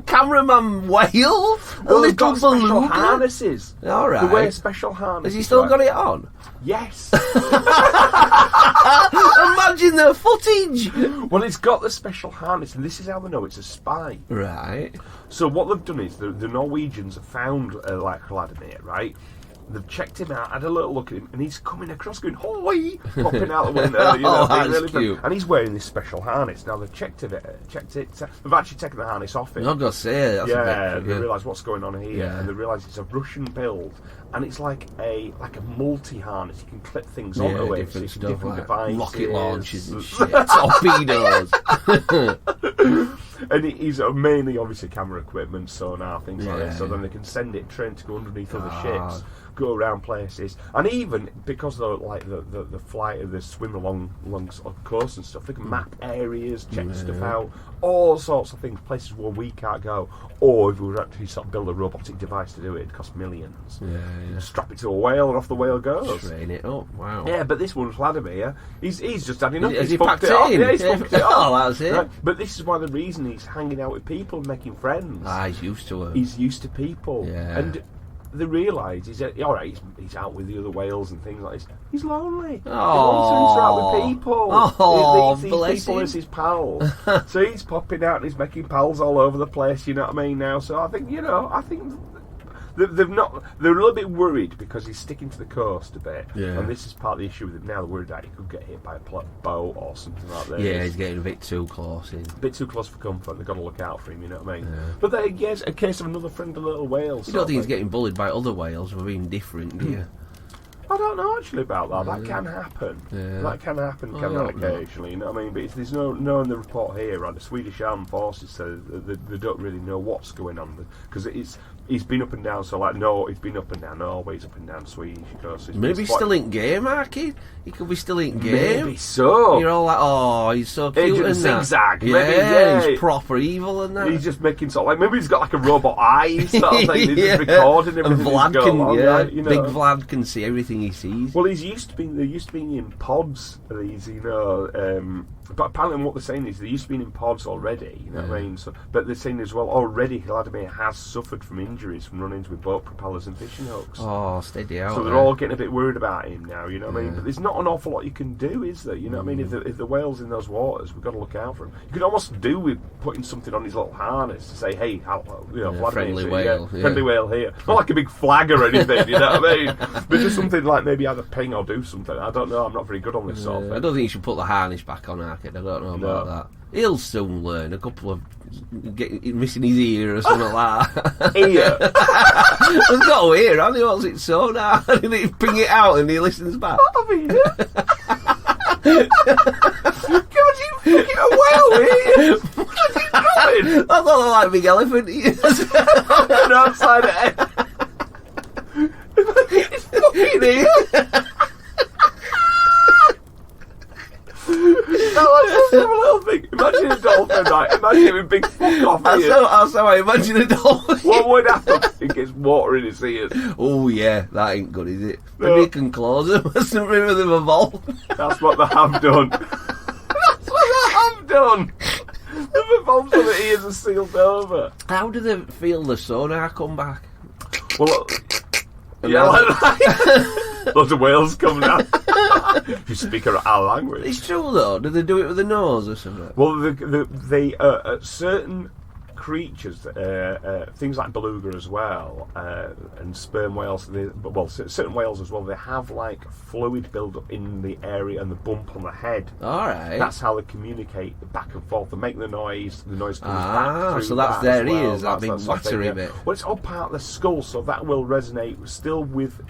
Speaker 2: cameraman whale? A
Speaker 1: Well, they've
Speaker 2: little
Speaker 1: got special
Speaker 2: beluga?
Speaker 1: harnesses.
Speaker 2: All right.
Speaker 1: They wear special harnesses.
Speaker 2: Has he still
Speaker 1: right?
Speaker 2: got it on?
Speaker 1: Yes.
Speaker 2: Imagine the footage!
Speaker 1: Well, it's got the special harness, and this is how they know it's a spy.
Speaker 2: Right.
Speaker 1: So what they've done is the Norwegians have found like Vladimir, right? They've checked him out, had a little look at him, and he's coming across going, "Hoi!" popping out the window. You know,
Speaker 2: That's
Speaker 1: really
Speaker 2: cute.
Speaker 1: And he's wearing this special harness. Now they've checked it. They've actually taken the harness off him.
Speaker 2: I've got to say, that's
Speaker 1: Yeah,
Speaker 2: a bit...
Speaker 1: they realise what's going on here,
Speaker 2: Yeah.
Speaker 1: and they realise it's a Russian build, and it's like a multi-harness. You can clip things onto it, so
Speaker 2: different
Speaker 1: you can
Speaker 2: stuff,
Speaker 1: different
Speaker 2: like
Speaker 1: devices,
Speaker 2: rocket launches and shit, torpedoes.
Speaker 1: And he's mainly obviously camera equipment, sonar, things like
Speaker 2: Yeah.
Speaker 1: that. So then they can send it trained to go underneath other
Speaker 2: God.
Speaker 1: ships, go around places, and even because they're like the flight of the swim along sort of coast and stuff, they can map areas, check stuff out, all sorts of things, places where we can't go. Or if we were actually sort of build a robotic device to do it, it'd cost millions.
Speaker 2: Yeah.
Speaker 1: Strap it to a whale, and off the whale goes.
Speaker 2: Train it up, wow.
Speaker 1: Yeah, but this one's Vladimir. He's just had enough.
Speaker 2: Has
Speaker 1: He's
Speaker 2: he
Speaker 1: fucked
Speaker 2: packed
Speaker 1: it off.
Speaker 2: in?
Speaker 1: Yeah, he's fucked it off.
Speaker 2: Oh, that's it.
Speaker 1: Right? But this is why the reason he's hanging out with people and making friends.
Speaker 2: He's used to it.
Speaker 1: He's used to people.
Speaker 2: Yeah.
Speaker 1: And they realise he's he's out with the other whales and things like this. He's lonely. He wants to interact with people.
Speaker 2: Oh,
Speaker 1: he
Speaker 2: bless
Speaker 1: sees people
Speaker 2: him.
Speaker 1: as his pals. So he's popping out and he's making pals all over the place. You know what I mean? Now, so I think they're a little bit worried because he's sticking to the coast a bit,
Speaker 2: Yeah.
Speaker 1: and this is part of the issue with him now. They're worried that he could get hit by a boat or something like that.
Speaker 2: Yeah, he's getting a bit too close in.
Speaker 1: A bit too close for comfort. They've got to look out for him. You know what I mean? Yeah. But then, yes, a case of another friendly little whale.
Speaker 2: You don't think he's getting bullied by other whales for being different, do you?
Speaker 1: I don't know actually about that. That can happen.
Speaker 2: Yeah.
Speaker 1: That can happen.
Speaker 2: I
Speaker 1: Can
Speaker 2: don't know.
Speaker 1: occasionally. You know what I mean? But there's no in the report here. Right, the Swedish Armed Forces say they don't really know what's going on because he's been up and down. So like he's been up and down Norway, he's up and down Swedish coast. So
Speaker 2: Maybe he's still in game, Arky. He could be still in game.
Speaker 1: Maybe so.
Speaker 2: You're all like, oh, he's so cute
Speaker 1: Agent
Speaker 2: and that.
Speaker 1: Zigzag.
Speaker 2: Yeah,
Speaker 1: Maybe, yeah.
Speaker 2: he's proper evil and that.
Speaker 1: He's just making sort of like maybe he's got like a robot eye sort of thing. He's
Speaker 2: Yeah.
Speaker 1: just recording
Speaker 2: And
Speaker 1: everything.
Speaker 2: Vlad
Speaker 1: that's going on,
Speaker 2: can,
Speaker 1: right? You know?
Speaker 2: Big Vlad can see everything he sees.
Speaker 1: Well, they're used to being in pods. These, but apparently what they're saying is they used to be in pods already. You know what I mean? So, but they're saying as well already Vladimir has suffered from injuries from run-ins with boat propellers and fishing hooks.
Speaker 2: Oh, steady out.
Speaker 1: So they're all getting a bit worried about him now. You know what I mean? But there's not an awful lot you can do, is there? You know what I mean? If the whale's in those waters, we've got to look out for him. You could almost do with putting something on his little harness to say, "Hey, Vladimir's
Speaker 2: friendly
Speaker 1: here,
Speaker 2: whale, yeah.
Speaker 1: friendly whale here." Not like a big flag or anything. You know what I mean? But just something like maybe either ping or do something. I don't know. I'm not very good on this sort of thing.
Speaker 2: I don't think you should put the harness back on Arcade. I don't know about that. He'll soon learn. A couple of missing his ear or something like that.
Speaker 1: Ear.
Speaker 2: He's got to hear, and he wants it so now. And he ping it out and he listens back.
Speaker 1: I mean, God, you fucking a whale here! What are you doing?
Speaker 2: That's not like a big elephant. He is.
Speaker 1: And outside of it. It's fucking here. No, that's just a little thing. Imagine a dolphin, right? Imagine him with big fuck off ears.
Speaker 2: That's how I imagine a dolphin.
Speaker 1: What would happen? It gets water in his ears.
Speaker 2: Oh yeah, that ain't good, is it?
Speaker 1: No.
Speaker 2: Maybe you can close them. Remember they've evolved.
Speaker 1: That's what they have done. That's what they have done. They've evolved so the ears are sealed over.
Speaker 2: How do they feel the sonar come back?
Speaker 1: Well, yeah, like loads of whales come down. You speak our language.
Speaker 2: It's true though. Do they do it with the nose or something?
Speaker 1: Well, they certain creatures, things like beluga as well, and sperm whales. Certain whales as well. They have like fluid build up in the area and the bump on the head.
Speaker 2: All right.
Speaker 1: That's how they communicate back and forth. They make the noise. The noise comes back through
Speaker 2: so that's
Speaker 1: that
Speaker 2: their
Speaker 1: as well.
Speaker 2: ears. That big
Speaker 1: That's sort of thing,
Speaker 2: wattery
Speaker 1: yeah.
Speaker 2: bit.
Speaker 1: Well, it's all part of the skull, so that will resonate still with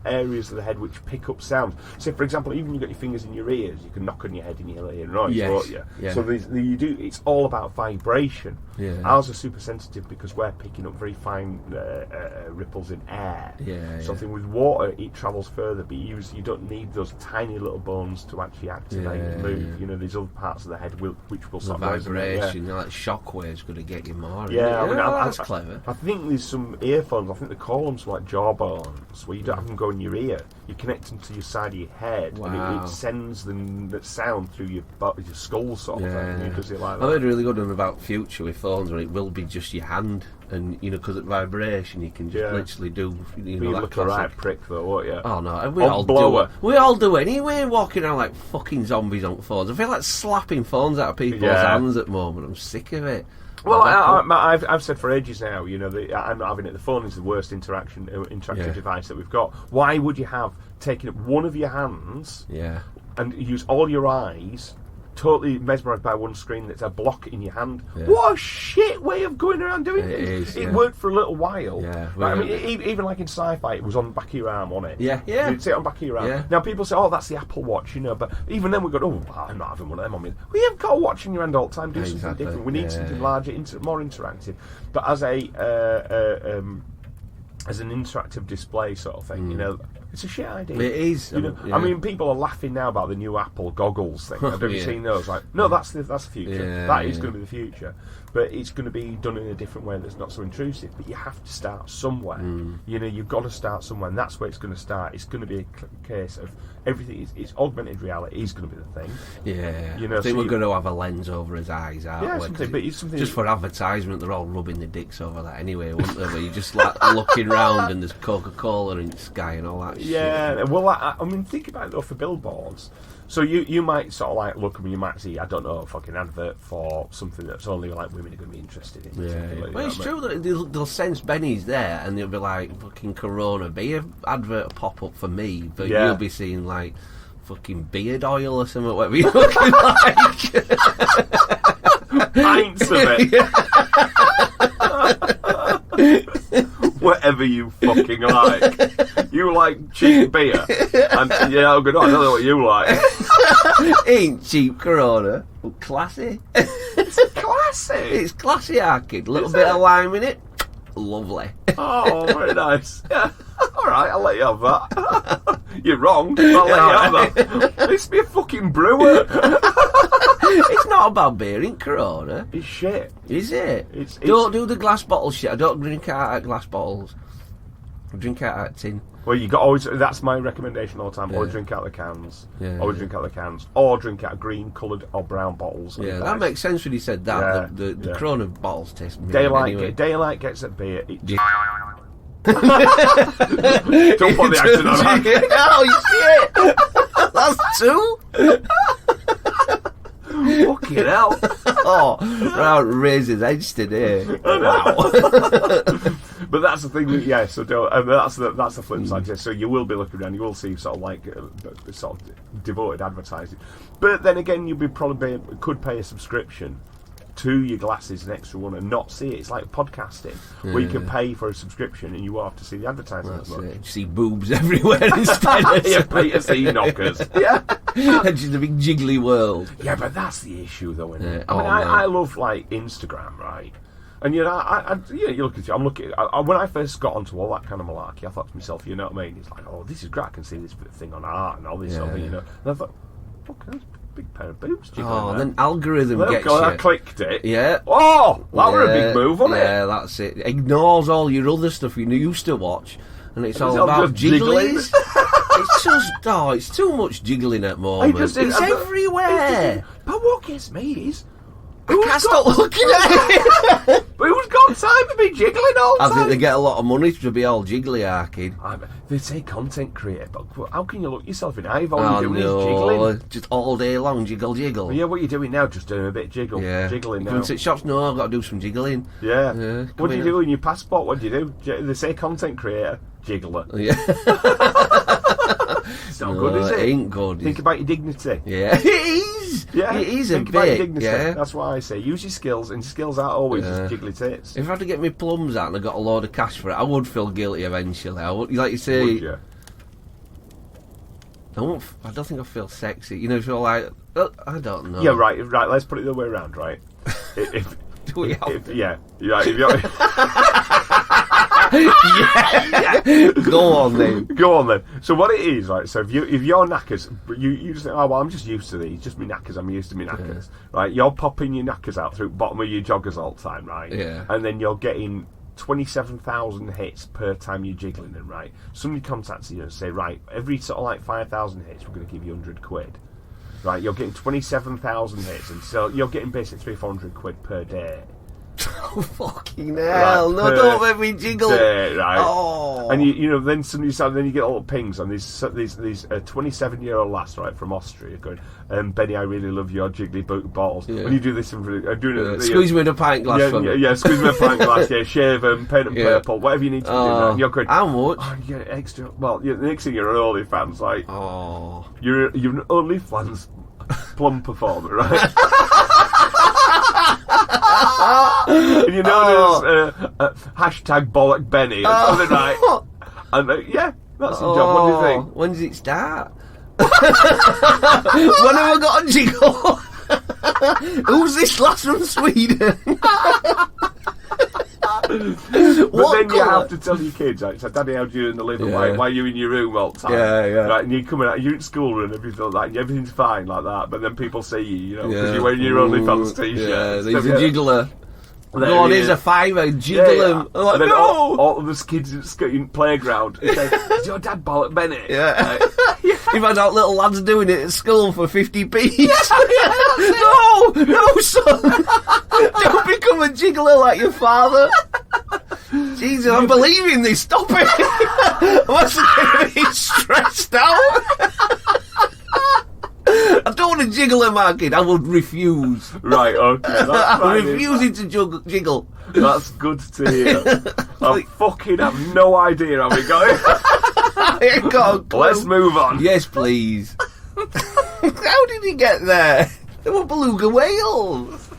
Speaker 1: areas of the head which pick up sound. So, for example, even you've got your fingers in your ears, you can knock on your head and you'll hear noise,
Speaker 2: Yes,
Speaker 1: won't you?
Speaker 2: yeah.
Speaker 1: So it's all about vibration.
Speaker 2: Yeah.
Speaker 1: Ours are super sensitive because we're picking up very fine ripples in air. Something with water, it travels further, but you don't need those tiny little bones to actually activate and move. You know, there's other parts of the head which will
Speaker 2: the vibration, like shock waves, going to get you more.
Speaker 1: Yeah,
Speaker 2: that's clever.
Speaker 1: I think there's some earphones. I think they call them like jawbones, where you don't have them go in your ear. You connect them to your side of your head, and it sends the sound through your skull, sort of thing. And it does it like that.
Speaker 2: I heard a really good one about future with phones, where it will be just your hand, and because of vibration, you can just literally do. You
Speaker 1: look a right prick though, won't you?
Speaker 2: Oh no, we all do it. We all do it anyway. Walking around like fucking zombies on phones. I feel like slapping phones out of people's hands at the moment. I'm sick of it.
Speaker 1: Well, I've said for ages now, I'm not having it. The phone is the worst interactive device that we've got. Why would you have taken up one of your hands and use all your eyes, totally mesmerised by one screen that's a block in your hand? What a shit way of going around doing things. It worked for a little while. I mean, even like in sci-fi, it was on the back of your arm, wasn't it? You'd sit on the back of your arm. Now people say, oh, that's the Apple Watch, but even then we go, oh, I'm not having one of them on me. We haven't got a watch in your hand all the time. Do something different. We need something larger, more interactive. But as an interactive display sort of thing, it's a shit idea.
Speaker 2: It is.
Speaker 1: I mean, people are laughing now about the new Apple goggles thing. Have you seen those? Like, no, that's the future. That is going to be the future. But it's going to be done in a different way that's not so intrusive. But you have to start somewhere. You've got to start somewhere, and that's where it's going to start. It's going to be a case of everything. It's augmented reality is going to be the thing.
Speaker 2: I think we're going to have a lens over his eyes, aren't we?
Speaker 1: But it's something
Speaker 2: just for advertisement, they're all rubbing their dicks over that anyway, wouldn't they? Where you're just like looking round and there's Coca-Cola in the sky and all that shit.
Speaker 1: Yeah, well, I mean, think about it though for billboards. So you might sort of like look and you might see, I don't know, a fucking advert for something that's only like women are going to be interested in.
Speaker 2: Well, it's true that they'll sense Benny's there and they'll be like, fucking Corona beer advert pop up for me, but you'll be seeing like fucking beard oil or something, whatever you're looking like.
Speaker 1: Pints of it. Whatever you fucking like. You like cheap beer. And I'm good. I don't know what you like.
Speaker 2: Ain't cheap Corona. But classy.
Speaker 1: It's classy.
Speaker 2: It's classy, Arcade. A little bit of lime in it. Lovely.
Speaker 1: Oh, very nice. Yeah. All right, I'll let you have that. You're wrong. I'll let you have that. It's be a fucking brewer.
Speaker 2: It's not about beer in Corona.
Speaker 1: It's shit.
Speaker 2: Is it? Don't do the glass bottle shit. I don't drink out of glass bottles. I drink out of tin.
Speaker 1: Well, you got always. That's my recommendation all the time. Always drink out of the cans. Always drink out of the cans, or drink out of green, coloured, or brown bottles.
Speaker 2: Yeah, that makes sense when you said that. The Corona bottles taste.
Speaker 1: Daylight gets at beer. Don't put the accent on that.
Speaker 2: Oh, you see it? That's two. Fucking hell. Round raises edge today. Wow.
Speaker 1: But that's the thing. So that's the flip side. So you will be looking around. You will see sort of like sort of devoted advertising. But then again, could pay a subscription to your glasses, an extra one, and not see it. It's like podcasting, where you can pay for a subscription and you won't have to see the advertising as much.
Speaker 2: You see boobs everywhere instead.
Speaker 1: Pay to see knockers.
Speaker 2: It's just a big jiggly world.
Speaker 1: Yeah, but that's the issue, though, isn't it? I love like Instagram, right? And you look at it. I'm looking. When I first got onto all that kind of malarkey, I thought to myself, you know what I mean? It's like, oh, this is great. I can see this thing on art and all this sort of thing, And I thought, fuck, that's a big pair of boobs.
Speaker 2: Then algorithm gets you.
Speaker 1: I clicked it.
Speaker 2: Yeah.
Speaker 1: Oh, that were a big move, wasn't it?
Speaker 2: Yeah, that's it. Ignores all your other stuff you used to watch, and it's all about jigglies. It's too much jiggling at the moment. It's everywhere.
Speaker 1: But what gets me is,
Speaker 2: I can't stop looking at it.
Speaker 1: But who's got time to be jiggling all the time?
Speaker 2: I think they get a lot of money to be all jiggly, Arcade.
Speaker 1: They say content creator, but how can you look yourself in the eye? All you're doing is jiggling.
Speaker 2: Just all day long, jiggle.
Speaker 1: Well, yeah, what you're doing now, just doing a bit jiggling now.
Speaker 2: Come to shops, no, I've got to do some jiggling.
Speaker 1: Yeah. What do you do in your passport? What do you do? They say content creator, jiggler.
Speaker 2: Yeah.
Speaker 1: It's not good, is it?
Speaker 2: It ain't good.
Speaker 1: Think about your dignity.
Speaker 2: Yeah, it is.
Speaker 1: Yeah,
Speaker 2: it is
Speaker 1: think
Speaker 2: a
Speaker 1: about
Speaker 2: bit.
Speaker 1: Your dignity.
Speaker 2: Yeah.
Speaker 1: That's why I say use your skills, and skills aren't always just jiggly tits.
Speaker 2: If I had to get my plums out and I got a load of cash for it, I would feel guilty eventually. I would, like you say.
Speaker 1: Would you?
Speaker 2: I don't think I feel sexy. Feel like I don't know.
Speaker 1: Yeah, right. Let's put it the other way around, right?
Speaker 2: Do we have to?
Speaker 1: Yeah. Right, if you're...
Speaker 2: Yeah. Go on then.
Speaker 1: Go on then. So what it is, right? So if your knackers, you just think, oh well, I'm just used to these. Just me knackers. I'm used to me knackers. Yeah. Right? You're popping your knackers out through the bottom of your joggers all the time, right?
Speaker 2: Yeah.
Speaker 1: And then you're getting 27,000 hits per time you're jiggling them, right? Somebody contacts you and say, right, every sort of like 5,000 hits, we're going to give you 100 quid. Right? You're getting 27,000 hits, and so you're getting basically 300-400 quid per day.
Speaker 2: Oh, fucking hell.
Speaker 1: Right,
Speaker 2: no, don't let me jiggle.
Speaker 1: Day, right?
Speaker 2: Oh.
Speaker 1: And then you get all the pings on these 27-year-old lass, right, from Austria going, Benny, I really love your jiggly balls.
Speaker 2: Yeah.
Speaker 1: When you do this,
Speaker 2: squeeze me in a pint glass for me.
Speaker 1: Yeah, squeeze me in a pint glass, yeah, shave them, paint them purple, whatever you need to do. And you're going,
Speaker 2: how much?
Speaker 1: Oh, you get extra. Well, the next thing you're an OnlyFans, like, you're an OnlyFans plum performer, right? And you know there's hashtag bollock Benny or something, right? And that's the job. What do you think?
Speaker 2: When does it start? When have I got a jiggle? Who's this lass from Sweden?
Speaker 1: But then you have to tell your kids, like, so Daddy, how do you in the living? Why are you in your room all the time?
Speaker 2: Yeah.
Speaker 1: Right, and you're coming out, you're in school and everything like that, and everything's fine like that, but then people see you, because you're wearing your OnlyFans t-shirt.
Speaker 2: Yeah, he's a jiggler. Go on, here's a fiver, jiggle him.
Speaker 1: Yeah.
Speaker 2: Like,
Speaker 1: and then
Speaker 2: no!
Speaker 1: all of us kids in playground say, is your dad bollock Benny?
Speaker 2: Yeah.
Speaker 1: Like,
Speaker 2: You've had out little lads doing it at school for 50p. No, son. Don't become a jiggler like your father. Jesus, I'm believing this. Stop it. I'm actually going to be stressed out. I don't want to jiggle him, kid. I would refuse.
Speaker 1: Right, okay. That's
Speaker 2: I'm refusing to jiggle.
Speaker 1: That's good to hear. I fucking have no idea how we got it.
Speaker 2: I ain't got a clue.
Speaker 1: Let's move on.
Speaker 2: Yes, please. How did he get there? They were beluga whales.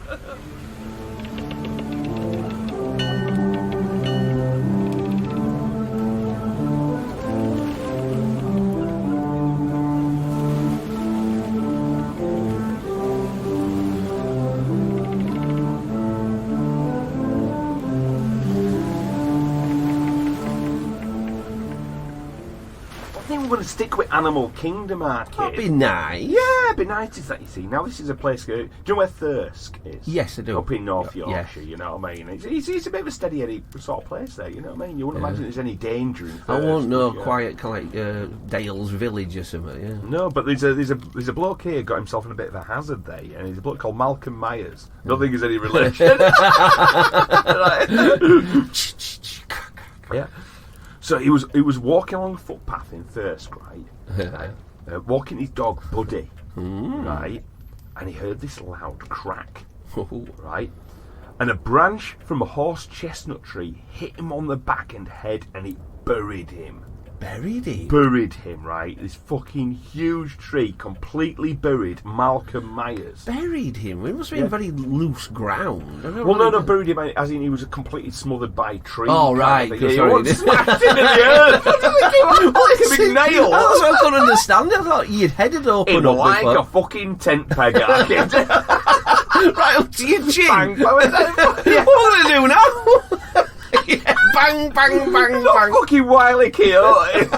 Speaker 1: We're going to stick with Animal Kingdom, Arcade.
Speaker 2: That'd be nice.
Speaker 1: Yeah, it'd be nice, is that, you see. Now, this is a place... Do you know where Thirsk is?
Speaker 2: Yes, I do.
Speaker 1: Up in North Yorkshire, you know what I mean? It's a bit of a steady Eddie sort of place there, you know what I mean? You wouldn't imagine there's any danger in Thirsk.
Speaker 2: I won't know quiet, like Dale's Village or something, yeah.
Speaker 1: No, but there's a bloke here got himself in a bit of a hazard there, and he's a bloke called Malcolm Myers. I don't think he's any relation. Yeah. So he was walking along a footpath in Thirsk, right? Walking his dog Buddy, right? And he heard this loud crack, right? And a branch from a horse chestnut tree hit him on the back and head, and it buried him. Buried him, right? This fucking huge tree completely buried Malcolm Myers.
Speaker 2: Buried him? It must be in very loose ground.
Speaker 1: No, buried him as in he was completely smothered by a tree.
Speaker 2: Oh, right.
Speaker 1: Yeah, he wasn't smashed into the earth. Like a big nail.
Speaker 2: That's what I couldn't understand. I thought you'd headed open
Speaker 1: in
Speaker 2: up
Speaker 1: like
Speaker 2: before.
Speaker 1: a fucking tent peg.
Speaker 2: Right up to your chin.
Speaker 1: Bang,
Speaker 2: What am I do now? Yeah, bang, bang, bang, bang.
Speaker 1: Fucking Wiley Coyote.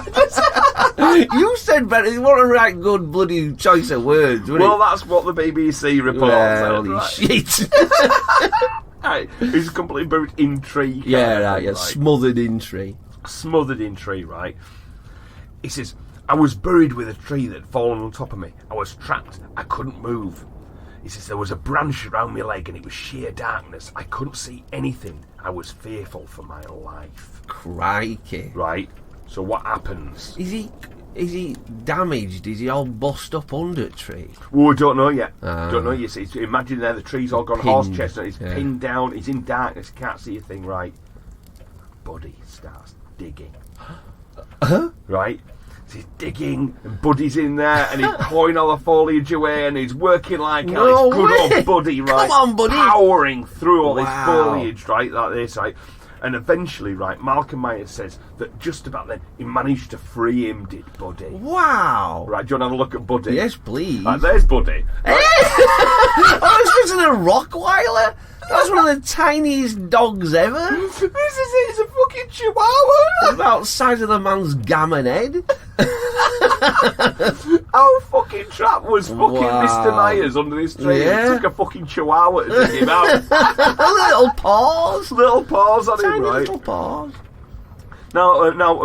Speaker 2: You said better. You weren't a right good bloody choice of words,
Speaker 1: Well, that's what the BBC reports.
Speaker 2: Holy shit.
Speaker 1: Right, he's completely buried in tree.
Speaker 2: Smothered in tree.
Speaker 1: Smothered in tree, right? He says, I was buried with a tree that had fallen on top of me. I was trapped. I couldn't move. He says, there was a branch around my leg and it was sheer darkness. I couldn't see anything. I was fearful for my life.
Speaker 2: Crikey.
Speaker 1: Right? So what happens?
Speaker 2: Is he damaged? Is he all bust up under the tree?
Speaker 1: Oh, I don't know yet. Don't know yet. See, imagine there, the tree's all gone horse chestnut. He's pinned down. He's in darkness. Can't see a thing. Right? Buddy starts digging. Right? So he's digging, and Buddy's in there, and he's clawing all the foliage away, and he's working like this good old Buddy, right?
Speaker 2: Come on, Buddy.
Speaker 1: Powering through all this foliage, right? Like this, right? And eventually, right, Malcolm Myers says that just about then he managed to free him, did Buddy.
Speaker 2: Wow.
Speaker 1: Right, do you want to have a look at Buddy?
Speaker 2: Yes, please.
Speaker 1: Right, there's Buddy.
Speaker 2: Oh, this isn't a Rottweiler. That's one of the tiniest dogs ever.
Speaker 1: This is it, it's a fucking chihuahua.
Speaker 2: About the size of the man's gammon head.
Speaker 1: Our fucking trap was fucking
Speaker 2: Wow.
Speaker 1: Mr. Myers under this tree.
Speaker 2: Yeah.
Speaker 1: He took a fucking chihuahua to dig him out.
Speaker 2: Little paws.
Speaker 1: Little paws on
Speaker 2: Tiny
Speaker 1: him, right?
Speaker 2: little paws.
Speaker 1: Now,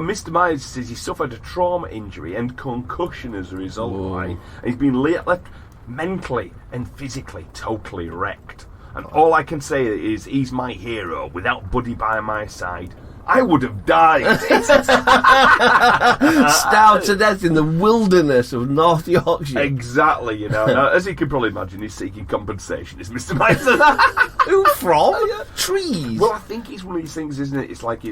Speaker 1: Mr. Myers says he suffered a trauma injury and concussion as a result,
Speaker 2: Whoa.
Speaker 1: right? And he's been left mentally and physically totally wrecked. And all I can say is he's my hero. Without Buddy by my side, I would have died.
Speaker 2: Starved to death in the wilderness of North Yorkshire.
Speaker 1: Exactly, you know. Now, as you can probably imagine, he's seeking compensation. Is Mr. Myers?
Speaker 2: Who from? Trees.
Speaker 1: Well, I think it's one of these things, isn't it? It's like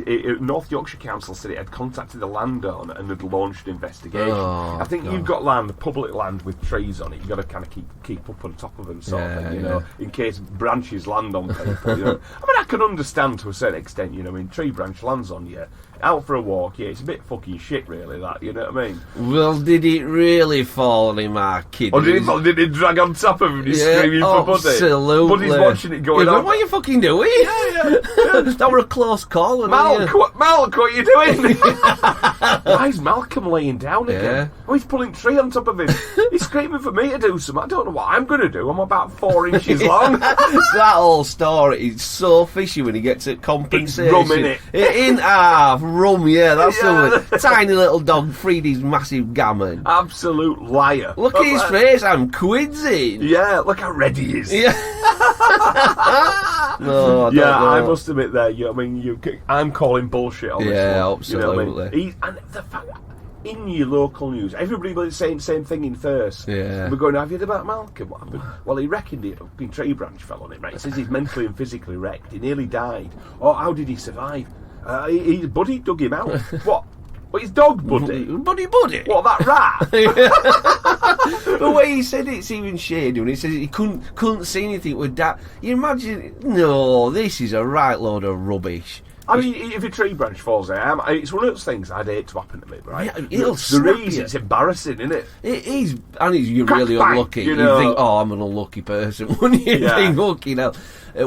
Speaker 1: North Yorkshire Council said it had contacted the landowner and had launched an investigation.
Speaker 2: Oh,
Speaker 1: I think
Speaker 2: God.
Speaker 1: you've got land, public land with trees on it. You've got to kind of keep up on top of them, sort of thing, you know, in case branches land on people. You know? I mean, I can understand to a certain extent, you know, I mean, tree branch lands on you, out for a walk, yeah, it's a bit fucking shit, really, that, you know what I mean?
Speaker 2: Well, did it really fall on him, our kid?
Speaker 1: Or did it drag on top of him and he's screaming for Buddy?
Speaker 2: Absolutely.
Speaker 1: Buddy's watching it going on.
Speaker 2: What are you fucking doing?
Speaker 1: Yeah.
Speaker 2: That were a close call, wasn't
Speaker 1: Malk,
Speaker 2: it?
Speaker 1: what are you doing? Why is Malcolm laying down again?
Speaker 2: Yeah.
Speaker 1: Oh, he's pulling tree on top of him. He's screaming for me to do something. I don't know what I'm going to do. I'm about 4 inches long.
Speaker 2: That whole story is so fishy when he gets at compensation.
Speaker 1: It's rum, innit?
Speaker 2: In half, rum, yeah, that's
Speaker 1: Yeah.
Speaker 2: the one. Tiny little dog freed his massive gammon.
Speaker 1: Absolute liar.
Speaker 2: Look at his face, I'm quidsing.
Speaker 1: Yeah, look how red he is.
Speaker 2: Yeah. No, I don't know.
Speaker 1: I must admit there, you know, I mean, I'm calling bullshit on this
Speaker 2: Yeah,
Speaker 1: one. You know what I mean?
Speaker 2: absolutely.
Speaker 1: And the fact, in your local news, everybody was saying the same thing in first.
Speaker 2: Yeah.
Speaker 1: We're going, have you heard about Malcolm? What happened? Well, he reckoned it, a tree branch fell on him, right? He says he's mentally and physically wrecked. He nearly died. Oh, how did he survive? His buddy dug him out. What? What, his dog buddy?
Speaker 2: Buddy.
Speaker 1: What, that rat?
Speaker 2: The way he said it's even shady when he says he couldn't see anything with that. You imagine? No, this is a right load of rubbish.
Speaker 1: I mean, if a tree branch falls there, it's one of those things I'd hate to happen to me, right?
Speaker 2: Yeah, it'll
Speaker 1: the
Speaker 2: snap
Speaker 1: reason
Speaker 2: you.
Speaker 1: it's embarrassing, isn't it?
Speaker 2: It is, and you're
Speaker 1: Crack
Speaker 2: really
Speaker 1: bang,
Speaker 2: unlucky.
Speaker 1: you
Speaker 2: You
Speaker 1: know.
Speaker 2: think, oh, I'm an unlucky person. Wouldn't you
Speaker 1: Yeah.
Speaker 2: think, fucking hell,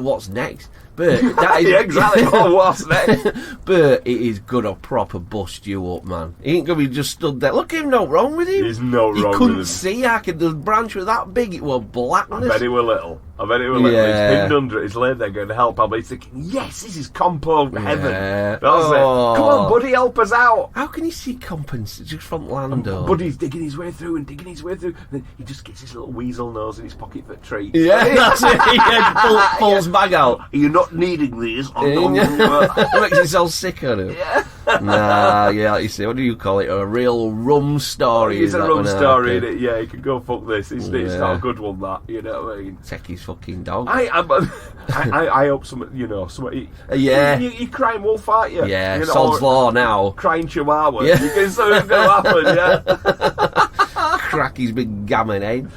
Speaker 2: what's next? But that is,
Speaker 1: Yeah, exactly. Oh, what's next?
Speaker 2: But it is gonna proper bust you up, man. He ain't gonna be just stood there. Look at him, no wrong with him.
Speaker 1: There's no
Speaker 2: He
Speaker 1: wrong with
Speaker 2: couldn't
Speaker 1: him.
Speaker 2: see. The branch was that big. It was
Speaker 1: I
Speaker 2: blackness.
Speaker 1: bet he were little.
Speaker 2: Yeah.
Speaker 1: He's pinned under it. He's laid there going to help. I'll be thinking, yes, this is compo heaven.
Speaker 2: Yeah.
Speaker 1: That's it.
Speaker 2: Oh.
Speaker 1: Come on, buddy, help us out.
Speaker 2: How can he see compensation just from Lando?
Speaker 1: Buddy's digging his way through and digging his way through. And then he just gets his little weasel nose in his pocket for a treat.
Speaker 2: Yeah, that's it. Yeah, pulls bag out.
Speaker 1: Are you not needing these?
Speaker 2: Makes himself sick on him.
Speaker 1: Yeah.
Speaker 2: Nah, yeah, like you say, what do you call it? A real rum story.
Speaker 1: It's
Speaker 2: is
Speaker 1: a
Speaker 2: that
Speaker 1: rum
Speaker 2: one,
Speaker 1: story,
Speaker 2: okay?
Speaker 1: innit? Yeah, you can go fuck this. It's
Speaker 2: Yeah.
Speaker 1: not a good one, that. You know what I mean?
Speaker 2: Take his fucking dog.
Speaker 1: I hope some, you know, some.
Speaker 2: Yeah.
Speaker 1: You crying wolf, aren't you?
Speaker 2: Yeah,
Speaker 1: You know,
Speaker 2: sod's
Speaker 1: or
Speaker 2: law now.
Speaker 1: Crying chihuahua.
Speaker 2: Yeah.
Speaker 1: You can something going to happen, yeah.
Speaker 2: Crack his big gammon head.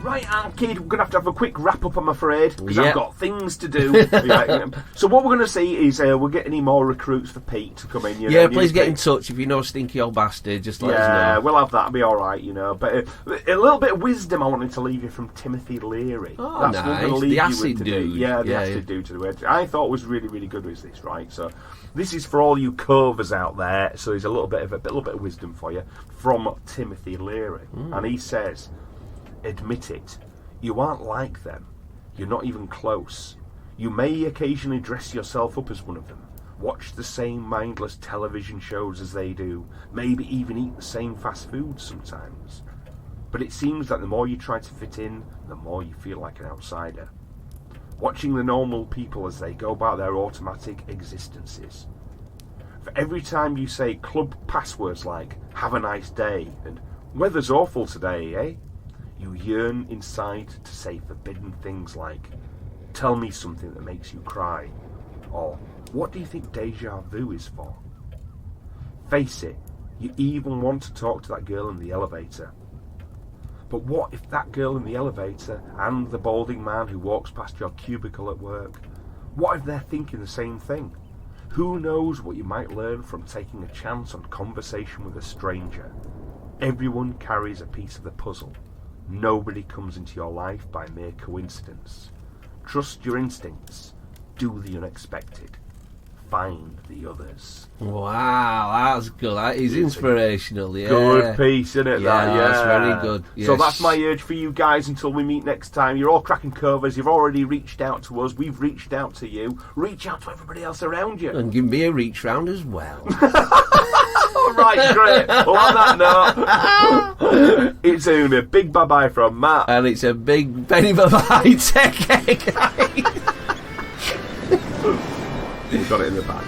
Speaker 1: Right, Arcade, we're going to have a quick wrap-up, I'm afraid, because
Speaker 2: Yeah.
Speaker 1: I've got things to do. Yeah. So what we're going to see is we'll get any more recruits for Pete to come in. You
Speaker 2: Yeah,
Speaker 1: know,
Speaker 2: please
Speaker 1: new
Speaker 2: get in
Speaker 1: Pete.
Speaker 2: touch if you know Stinky old bastard. Just let us
Speaker 1: Yeah,
Speaker 2: know.
Speaker 1: we'll have that. It'll be all right, you know. But a little bit of wisdom I wanted to leave you from Timothy Leary.
Speaker 2: Oh,
Speaker 1: That's what we're
Speaker 2: nice.
Speaker 1: gonna leave
Speaker 2: The
Speaker 1: you with
Speaker 2: acid
Speaker 1: today.
Speaker 2: dude.
Speaker 1: Yeah, the
Speaker 2: Yeah,
Speaker 1: acid
Speaker 2: yeah.
Speaker 1: dude to the wedge. I thought was really, really good with this, right? So this is for all you covers out there. So there's a little bit of wisdom for you from Timothy Leary, and he says, "Admit it. You aren't like them. You're not even close. You may occasionally dress yourself up as one of them, watch the same mindless television shows as they do, maybe even eat the same fast food sometimes. But it seems that the more you try to fit in, the more you feel like an outsider. Watching the normal people as they go about their automatic existences. For every time you say club passwords like, 'have a nice day,' and 'weather's awful today, eh?' you yearn inside to say forbidden things like, Tell me something that makes you cry. Or, what do you think deja vu is for? Face it, you even want to talk to that girl in the elevator. But what if that girl in the elevator and the balding man who walks past your cubicle at work, what if they're thinking the same thing? Who knows what you might learn from taking a chance on conversation with a stranger? Everyone carries a piece of the puzzle. Nobody comes into your life by mere coincidence. Trust your instincts. Do the unexpected. Find the others.
Speaker 2: Wow, that's good. That is inspirational, yeah.
Speaker 1: Good piece, isn't it?
Speaker 2: Yeah,
Speaker 1: that?
Speaker 2: that's very good. Yes.
Speaker 1: So that's my urge for you guys until we meet next time. You're all Kraken Covers. You've already reached out to us. We've reached out to you. Reach out to everybody else around you.
Speaker 2: And give me a reach round as well.
Speaker 1: All right, great. Well, on that note, it's Una. Big bye-bye from Matt.
Speaker 2: And it's a big Benny bye-bye. Take care, guys.
Speaker 1: We've got it in the bag.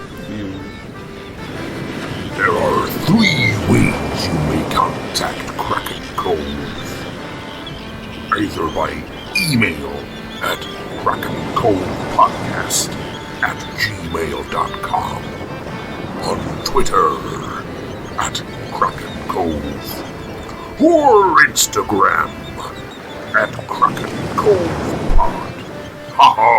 Speaker 3: There are 3 ways you may contact Kraken Cove. Either by email at krakencovepodcast@gmail.com, on Twitter @Kraken Cove, or Instagram @Kraken Cove Pod. Ha ha!